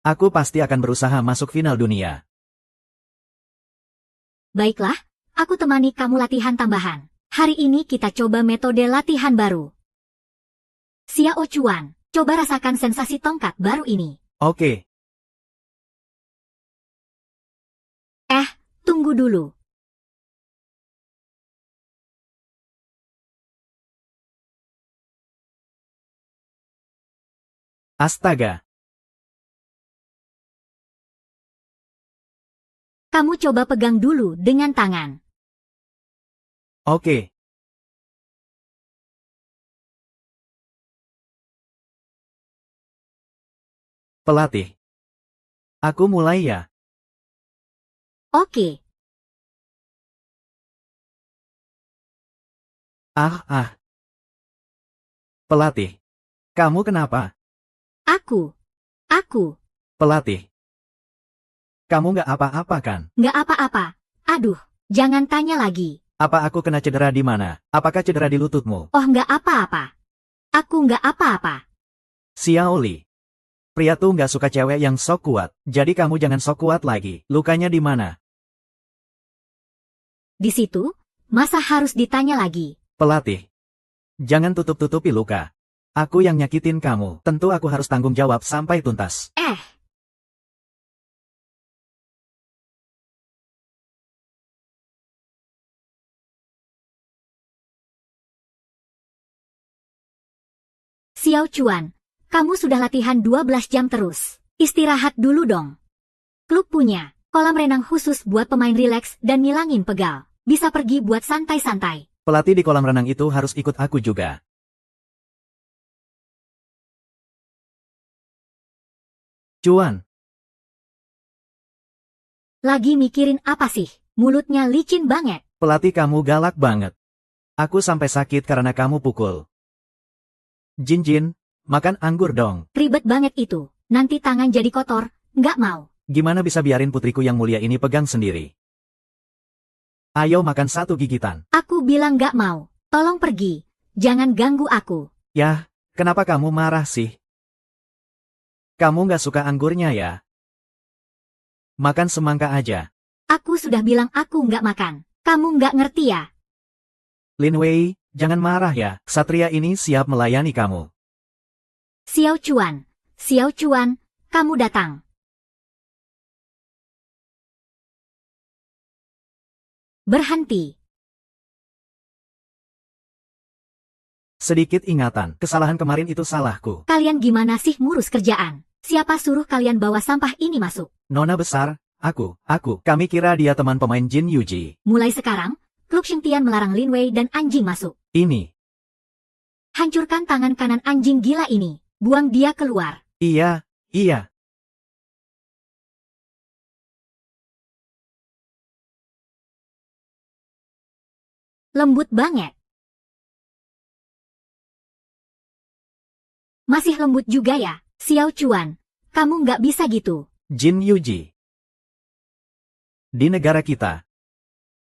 Aku pasti akan berusaha masuk final dunia. Baiklah, aku temani kamu latihan tambahan. Hari ini kita coba metode latihan baru. Xiao Chuan, coba rasakan sensasi tongkat baru ini. Oke. Tunggu dulu. Astaga. Kamu coba pegang dulu dengan tangan. Oke. Pelatih. Aku mulai ya. Oke. Pelatih. Kamu kenapa? Aku. Pelatih. Kamu nggak apa-apa kan? Nggak apa-apa. Aduh, jangan tanya lagi. Apa aku kena cedera di mana? Apakah cedera di lututmu? Oh, nggak apa-apa. Aku nggak apa-apa. Xiaoli. Pria tuh nggak suka cewek yang sok kuat. Jadi kamu jangan sok kuat lagi. Lukanya di mana? Di situ, masa harus ditanya lagi? Pelatih. Jangan tutup-tutupi luka. Aku yang nyakitin kamu. Tentu aku harus tanggung jawab sampai tuntas. Xiao Chuan, kamu sudah latihan 12 jam terus. Istirahat dulu dong. Klub punya kolam renang khusus buat pemain rileks dan ngilangin pegal. Bisa pergi buat santai-santai. Pelatih di kolam renang itu harus ikut aku juga. Cuan. Lagi mikirin apa sih? Mulutnya licin banget. Pelatih kamu galak banget. Aku sampai sakit karena kamu pukul. Jin, makan anggur dong. Ribet banget itu. Nanti tangan jadi kotor. Nggak mau. Gimana bisa biarin putriku yang mulia ini pegang sendiri? Ayo makan 1 gigitan. Aku bilang nggak mau. Tolong pergi. Jangan ganggu aku. Yah, kenapa kamu marah sih? Kamu nggak suka anggurnya ya? Makan semangka aja. Aku sudah bilang aku nggak makan. Kamu nggak ngerti ya? Lin Wei, jangan marah ya. Satria ini siap melayani kamu. Xiao Chuan, kamu datang. Berhenti. Sedikit ingatan, kesalahan kemarin itu salahku. Kalian gimana sih ngurus kerjaan? Siapa suruh kalian bawa sampah ini masuk? Nona besar, kami kira dia teman pemain Jin Yuji. Mulai sekarang, Klub Xingtian melarang Lin Wei dan anjing masuk. Ini. Hancurkan tangan kanan anjing gila ini. Buang dia keluar. Iya, iya. Lembut banget. Masih lembut juga ya, Xiao Chuan. Kamu nggak bisa gitu. Jin Yuji. Di negara kita,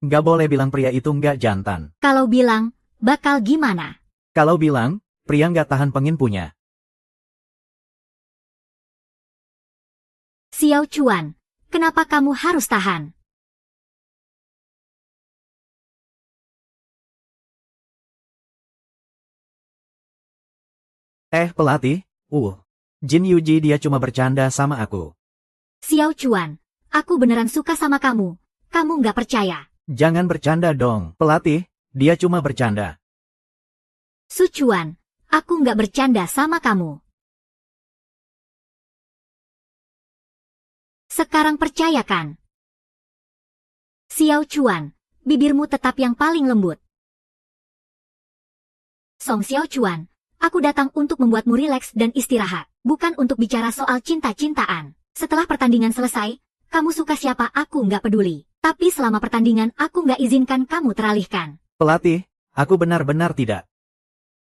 nggak boleh bilang pria itu nggak jantan. Kalau bilang, bakal gimana? Kalau bilang, pria nggak tahan pengin punya. Xiao Chuan, kenapa kamu harus tahan? Pelatih, Jin Yuji dia cuma bercanda sama aku. Xiao Chuan, aku beneran suka sama kamu. Kamu nggak percaya. Jangan bercanda dong, pelatih, dia cuma bercanda. Su Chuan, aku nggak bercanda sama kamu. Sekarang percayakan. Xiao Chuan, bibirmu tetap yang paling lembut. Song Xiao Chuan, aku datang untuk membuatmu rileks dan istirahat, bukan untuk bicara soal cinta-cintaan. Setelah pertandingan selesai, kamu suka siapa aku nggak peduli. Tapi selama pertandingan aku nggak izinkan kamu teralihkan. Pelatih, aku benar-benar tidak.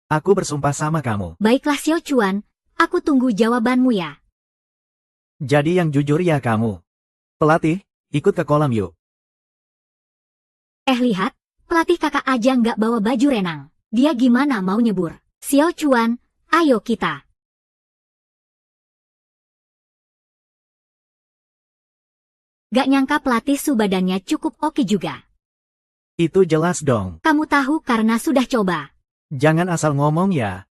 Aku bersumpah sama kamu. Baiklah Xiao Chuan, aku tunggu jawabanmu ya. Jadi yang jujur ya kamu. Pelatih, ikut ke kolam yuk. Lihat, pelatih kakak aja nggak bawa baju renang. Dia gimana mau nyebur? Xiao Chuan, ayo kita. Gak nyangka pelatih Su badannya cukup oke juga. Itu jelas dong. Kamu tahu karena sudah coba. Jangan asal ngomong ya.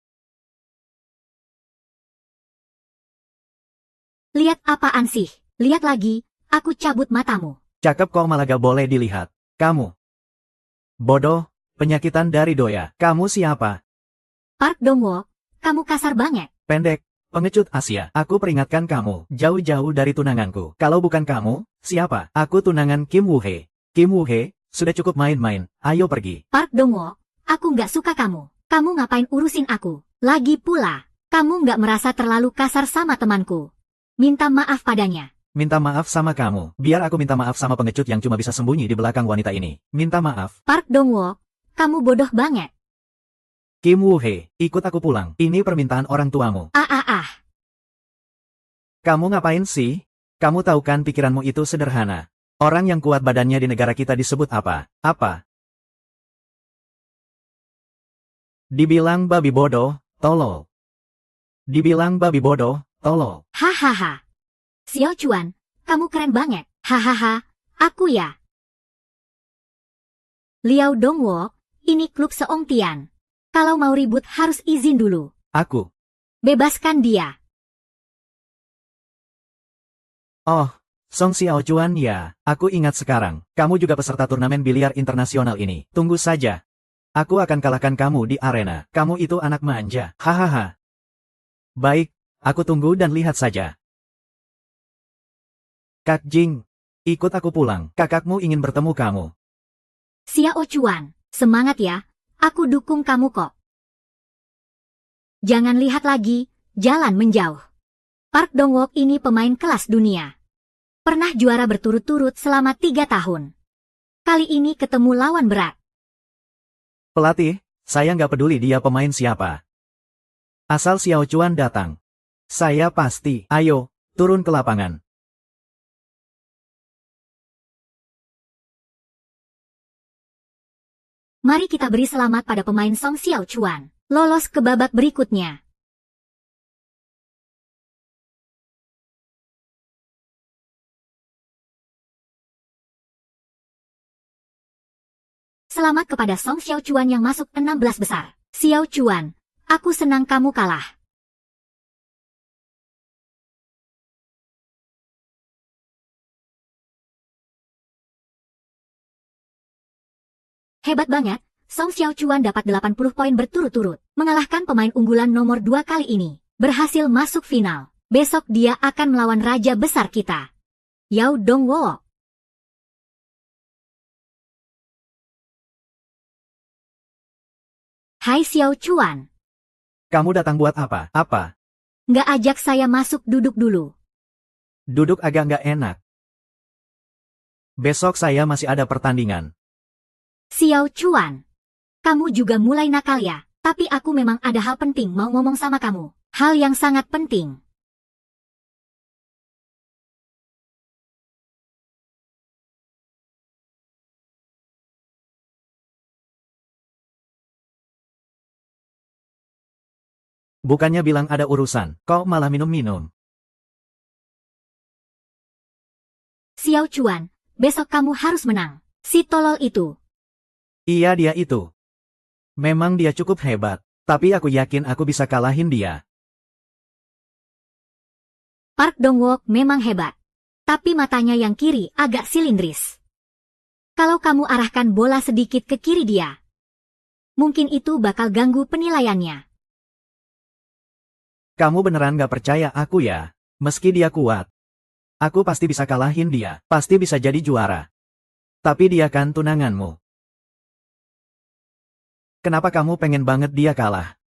Lihat apaan sih? Lihat lagi, aku cabut matamu. Cakep kok malah gak boleh dilihat. Kamu. Bodoh, penyakitan dari Doya. Kamu siapa? Park Dongwo, kamu kasar banget. Pendek, pengecut Asia. Aku peringatkan kamu, jauh-jauh dari tunanganku. Kalau bukan kamu, siapa? Aku tunangan Kim Woo-hee. Kim Woo-hee, sudah cukup main-main, ayo pergi. Park Dongwo, aku nggak suka kamu. Kamu ngapain urusin aku? Lagi pula, kamu nggak merasa terlalu kasar sama temanku. Minta maaf padanya. Minta maaf sama kamu. Biar aku minta maaf sama pengecut yang cuma bisa sembunyi di belakang wanita ini. Minta maaf. Park Dongwo, kamu bodoh banget. Kim Woo-hee, ikut aku pulang. Ini permintaan orang tuamu. Kamu ngapain sih? Kamu tahu kan pikiranmu itu sederhana. Orang yang kuat badannya di negara kita disebut apa? Apa? Dibilang babi bodoh, tolol. Dibilang babi bodoh, tolol. Hahaha. Xiao Chuan, kamu keren banget. Hahaha, aku ya. Liao Dongwo, ini klub Seong Tian. Kalau mau ribut harus izin dulu. Aku. Bebaskan dia. Oh, Song Xiao Chuan ya, aku ingat sekarang. Kamu juga peserta turnamen biliar internasional ini. Tunggu saja. Aku akan kalahkan kamu di arena. Kamu itu anak manja. Hahaha. Baik, aku tunggu dan lihat saja. Kak Jing, ikut aku pulang. Kakakmu ingin bertemu kamu. Xiao Chuan, semangat ya. Aku dukung kamu kok. Jangan lihat lagi, jalan menjauh. Park Dongwook ini pemain kelas dunia. Pernah juara berturut-turut selama 3 tahun. Kali ini ketemu lawan berat. Pelatih, saya nggak peduli dia pemain siapa. Asal Xiao Chuan datang. Saya pasti. Ayo, turun ke lapangan. Mari kita beri selamat pada pemain Song Xiao Chuan. Lolos ke babak berikutnya. Selamat kepada Song Xiao Chuan yang masuk 16 besar. Xiao Chuan, aku senang kamu kalah. Hebat banget, Song Xiao Chuan dapat 80 poin berturut-turut, mengalahkan pemain unggulan nomor 2 kali ini. Berhasil masuk final. Besok dia akan melawan raja besar kita, Yao Dongwo. Hai Xiao Chuan, Kamu datang buat apa? Apa? Nggak ajak saya masuk, duduk dulu. Duduk agak nggak enak. Besok saya masih ada pertandingan. Xiao Chuan. Kamu juga mulai nakal ya, tapi aku memang ada hal penting mau ngomong sama kamu. Hal yang sangat penting. Bukannya bilang ada urusan, kok malah minum-minum. Xiao Chuan, besok kamu harus menang. Si tolol itu. Iya dia itu. Memang dia cukup hebat, tapi aku yakin aku bisa kalahin dia. Park Dong-wook memang hebat. Tapi matanya yang kiri agak silindris. Kalau kamu arahkan bola sedikit ke kiri dia, mungkin itu bakal ganggu penilaiannya. Kamu beneran gak percaya aku ya? Meski dia kuat, aku pasti bisa kalahin dia, pasti bisa jadi juara. Tapi dia kan tunanganmu. Kenapa kamu pengen banget dia kalah?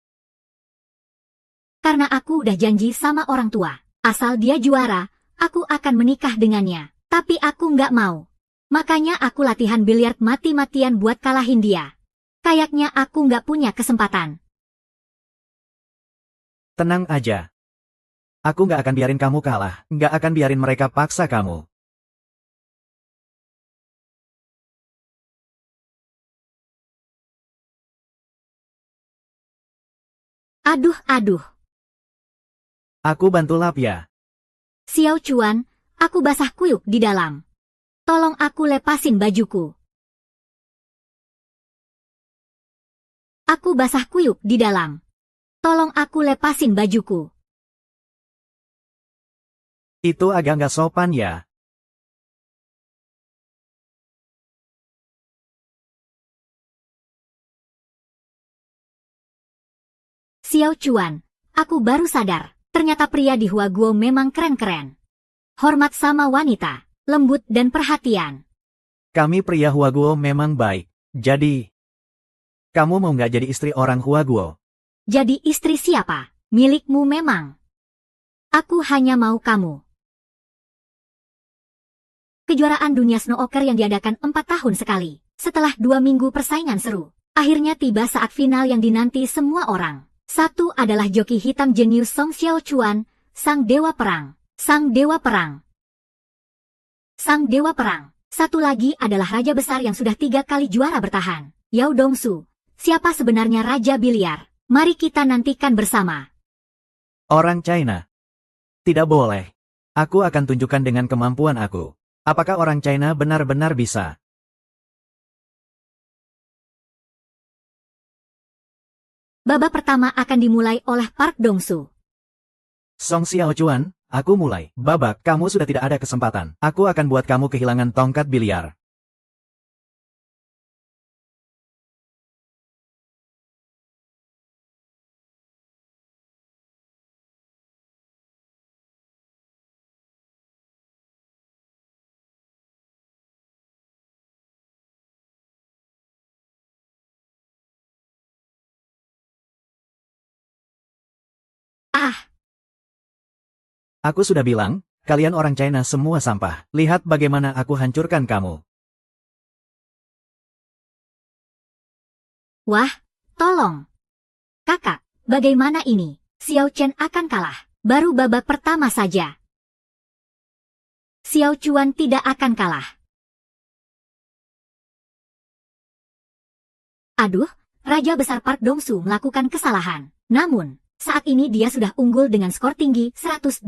Karena aku udah janji sama orang tua. Asal dia juara, aku akan menikah dengannya. Tapi aku nggak mau. Makanya aku latihan biliar mati-matian buat kalahin dia. Kayaknya aku nggak punya kesempatan. Tenang aja. Aku nggak akan biarin kamu kalah, nggak akan biarin mereka paksa kamu. Aduh. Aku bantu lap ya. Xiao Chuan, aku basah kuyup di dalam. Tolong aku lepasin bajuku. Aku basah kuyup di dalam. Tolong aku lepasin bajuku. Itu agak nggak sopan ya. Xiao Chuan, aku baru sadar. Ternyata pria di Huaguo memang keren-keren. Hormat sama wanita, lembut dan perhatian. Kami pria Huaguo memang baik. Jadi, kamu mau nggak jadi istri orang Huaguo? Jadi istri siapa? Milikmu memang. Aku hanya mau kamu. Kejuaraan dunia snooker yang diadakan 4 tahun sekali. Setelah 2 minggu persaingan seru, akhirnya tiba saat final yang dinanti semua orang. Satu adalah joki hitam jenius Song Xiao Chuan, Sang Dewa Perang. Sang Dewa Perang. Sang Dewa Perang. Satu lagi adalah Raja Besar yang sudah 3 kali juara bertahan, Yao Dongsu. Siapa sebenarnya Raja Biliar? Mari kita nantikan bersama. Orang China. Tidak boleh. Aku akan tunjukkan dengan kemampuan aku. Apakah orang China benar-benar bisa? Babak pertama akan dimulai oleh Park Dong-su. Song Xiao Chuan, aku mulai. Babak, kamu sudah tidak ada kesempatan. Aku akan buat kamu kehilangan tongkat biliar. Ah, Aku sudah bilang, kalian orang China semua sampah. Lihat bagaimana aku hancurkan kamu. wah, tolong. Kakak, bagaimana ini? Xiao Chen akan kalah. Baru babak pertama saja. Xiao Chuan tidak akan kalah. Aduh, Raja Besar Park Dong-su melakukan kesalahan. Namun, saat ini dia sudah unggul dengan skor tinggi 125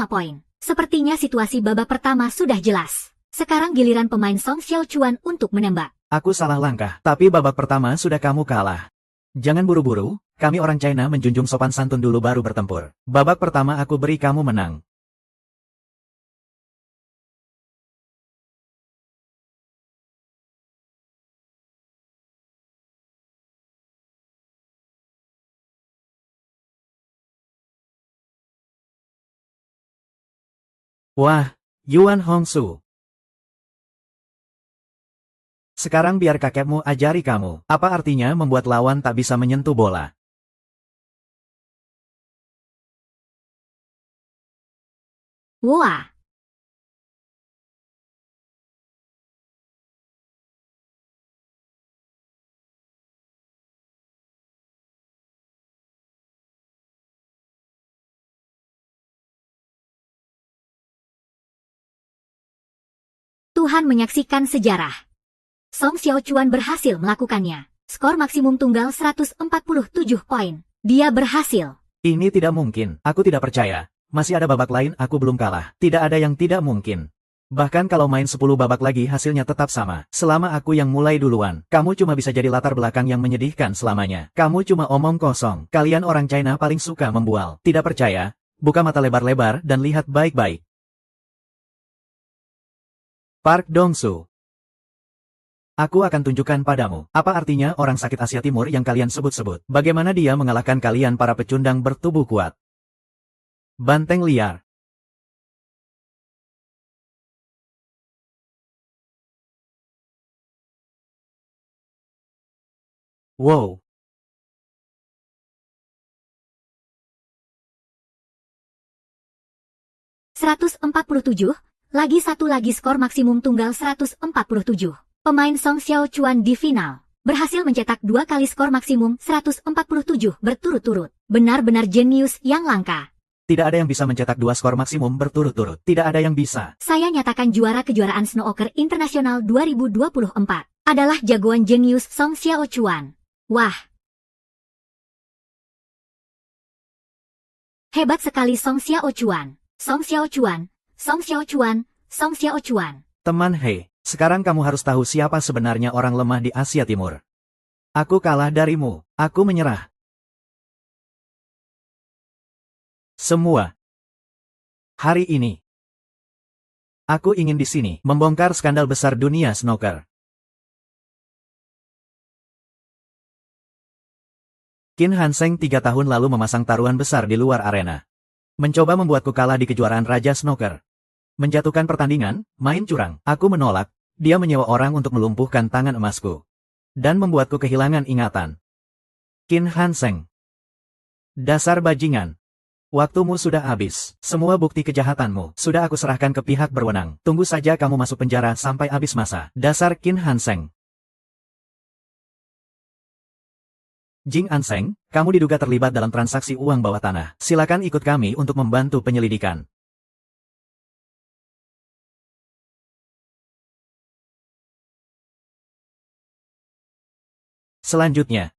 poin. Sepertinya situasi babak pertama sudah jelas. Sekarang giliran pemain Song Xiao Chuan untuk menembak. Aku salah langkah, tapi babak pertama sudah kamu kalah. Jangan buru-buru, kami orang China menjunjung sopan santun dulu baru bertempur. Babak pertama aku beri kamu menang. Wah, Yuan Hongsu. Sekarang biar kakekmu ajari kamu, apa artinya membuat lawan tak bisa menyentuh bola. Wah, Tuhan menyaksikan sejarah. Song Xiaochuan berhasil melakukannya. Skor maksimum tunggal 147 poin. Dia berhasil. Ini tidak mungkin. Aku tidak percaya. Masih ada babak lain aku belum kalah. Tidak ada yang tidak mungkin. Bahkan kalau main 10 babak lagi hasilnya tetap sama. Selama aku yang mulai duluan, kamu cuma bisa jadi latar belakang yang menyedihkan selamanya. Kamu cuma omong kosong. Kalian orang China paling suka membual. Tidak percaya? Buka mata lebar-lebar dan lihat baik-baik. Park Dong-su. Aku akan tunjukkan padamu, apa artinya orang sakit Asia Timur yang kalian sebut-sebut. Bagaimana dia mengalahkan kalian para pecundang bertubuh kuat. Banteng liar. Wow. (147) Lagi satu lagi skor maksimum tunggal 147. Pemain Song Xiaochuan di final berhasil mencetak 2 kali skor maksimum 147 berturut-turut. Benar-benar jenius yang langka. Tidak ada yang bisa mencetak 2 skor maksimum berturut-turut. Tidak ada yang bisa. Saya nyatakan juara kejuaraan Snooker Internasional 2024 adalah jagoan jenius Song Xiaochuan. Wah! Hebat sekali Song Xiaochuan. Song Xiaochuan. Song Xiaochuan, Song Xiaochuan. Teman Hei, sekarang kamu harus tahu siapa sebenarnya orang lemah di Asia Timur. Aku kalah darimu, aku menyerah. Semua. Hari ini. Aku ingin di sini membongkar skandal besar dunia snooker. Qin Hanseng 3 tahun lalu memasang taruhan besar di luar arena. Mencoba membuatku kalah di kejuaraan Raja Snooker. Menjatuhkan pertandingan, main curang. Aku menolak, dia menyewa orang untuk melumpuhkan tangan emasku. Dan membuatku kehilangan ingatan. Qin Hanseng. Dasar bajingan. Waktumu sudah habis. Semua bukti kejahatanmu sudah aku serahkan ke pihak berwenang. Tunggu saja kamu masuk penjara sampai habis masa. Dasar Qin Hanseng. Jing Anseng, kamu diduga terlibat dalam transaksi uang bawah tanah. Silakan ikut kami untuk membantu penyelidikan. Selanjutnya,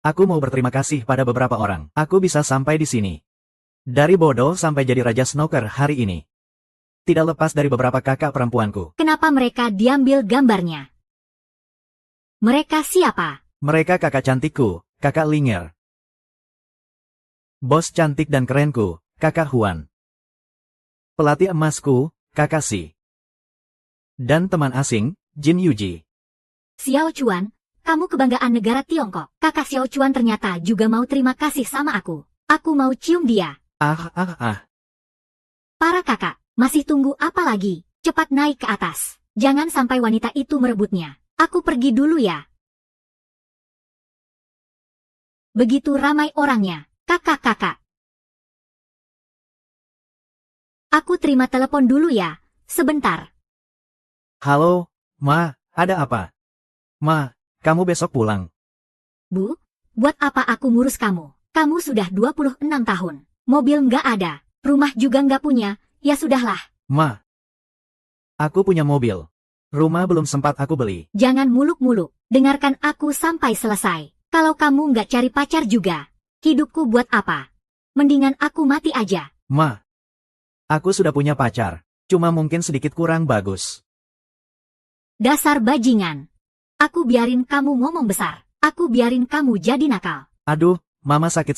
aku mau berterima kasih pada beberapa orang. Aku bisa sampai di sini. Dari bodoh sampai jadi Raja Snooker hari ini. Tidak lepas dari beberapa kakak perempuanku. Kenapa mereka diambil gambarnya? Mereka siapa? Mereka kakak cantikku, kakak Linger. Bos cantik dan kerenku, kakak Huan. Pelatih emasku, kakak Si. Dan teman asing, Jin Yuji. Xiaochuan, kamu kebanggaan negara Tiongkok. Kakak Xiaochuan ternyata juga mau terima kasih sama aku. Aku mau cium dia. Para kakak, masih tunggu apa lagi? Cepat naik ke atas. Jangan sampai wanita itu merebutnya. Aku pergi dulu ya. Begitu ramai orangnya. Kakak-kakak. Aku terima telepon dulu ya. Sebentar. Halo, Ma, ada apa? Ma, kamu besok pulang. Bu, buat apa aku ngurus kamu? Kamu sudah 26 tahun. Mobil nggak ada. Rumah juga nggak punya. Ya sudahlah. Ma, aku punya mobil. Rumah belum sempat aku beli. Jangan muluk-muluk. Dengarkan aku sampai selesai. Kalau kamu nggak cari pacar juga, hidupku buat apa? Mendingan aku mati aja. Ma, aku sudah punya pacar. Cuma mungkin sedikit kurang bagus. Dasar bajingan. Aku biarin kamu ngomong besar. Aku biarin kamu jadi nakal. Aduh, Mama sakit.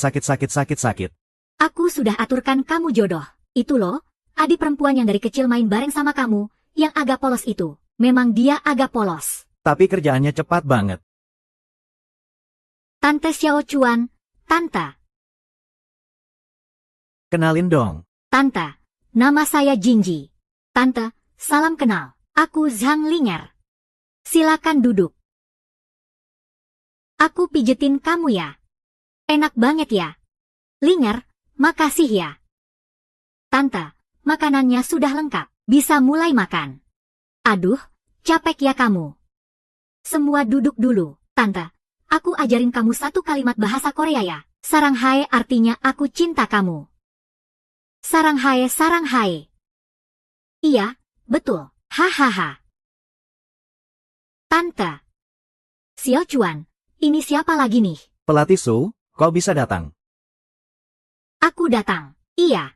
Aku sudah aturkan kamu jodoh. Itu loh, adik perempuan yang dari kecil main bareng sama kamu, yang agak polos itu. Memang dia agak polos. Tapi kerjaannya cepat banget. Tante Xiaochuan, Tante. Kenalin dong. Tante, nama saya Jinji. Tante, salam kenal. Aku Zhang Linger. Silakan duduk. Aku pijetin kamu ya. Enak banget ya. Linger, makasih ya. Tante, makanannya sudah lengkap. Bisa mulai makan. Aduh, capek ya kamu. Semua duduk dulu. Tante, aku ajarin kamu satu kalimat bahasa Korea ya. Saranghae artinya aku cinta kamu. Saranghae, saranghae. Iya, betul. Hahaha. Tante. Xiao Chuan, ini siapa lagi nih? Pelatih Su, kok bisa datang? Aku datang. Iya.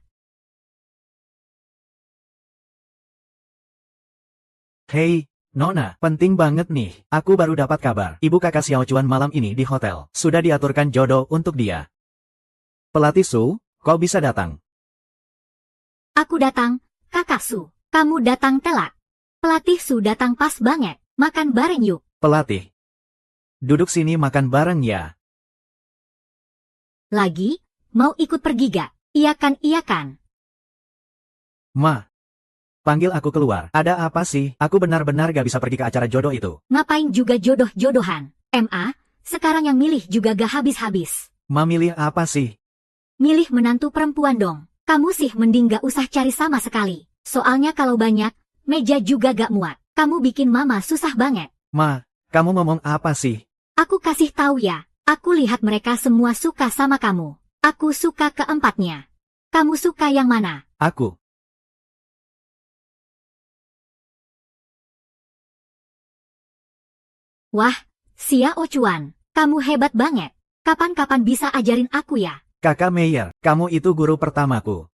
Hei, Nona, penting banget nih. Aku baru dapat kabar. Ibu kakak Xiao Chuan malam ini di hotel. Sudah diaturkan jodoh untuk dia. Pelatih Su, kok bisa datang? Aku datang, Kakak Su. Kamu datang telat. Pelatih Su datang pas banget. Makan bareng yuk. Pelatih. Duduk sini makan bareng ya. Lagi? Mau ikut pergi gak? Iya kan? Ma. Panggil aku keluar. Ada apa sih? Aku benar-benar gak bisa pergi ke acara jodoh itu. Ngapain juga jodoh-jodohan? Sekarang yang milih juga gak habis-habis. Ma milih apa sih? Milih menantu perempuan dong. Kamu sih mending gak usah cari sama sekali. Soalnya kalau banyak, meja juga gak muat. Kamu bikin mama susah banget. Ma, kamu ngomong apa sih? Aku kasih tahu ya. Aku lihat mereka semua suka sama kamu. Aku suka keempatnya. Kamu suka yang mana? Aku. Wah, Xiao Chuan, kamu hebat banget. Kapan-kapan bisa ajarin aku ya? Kakak Meyer, kamu itu guru pertamaku.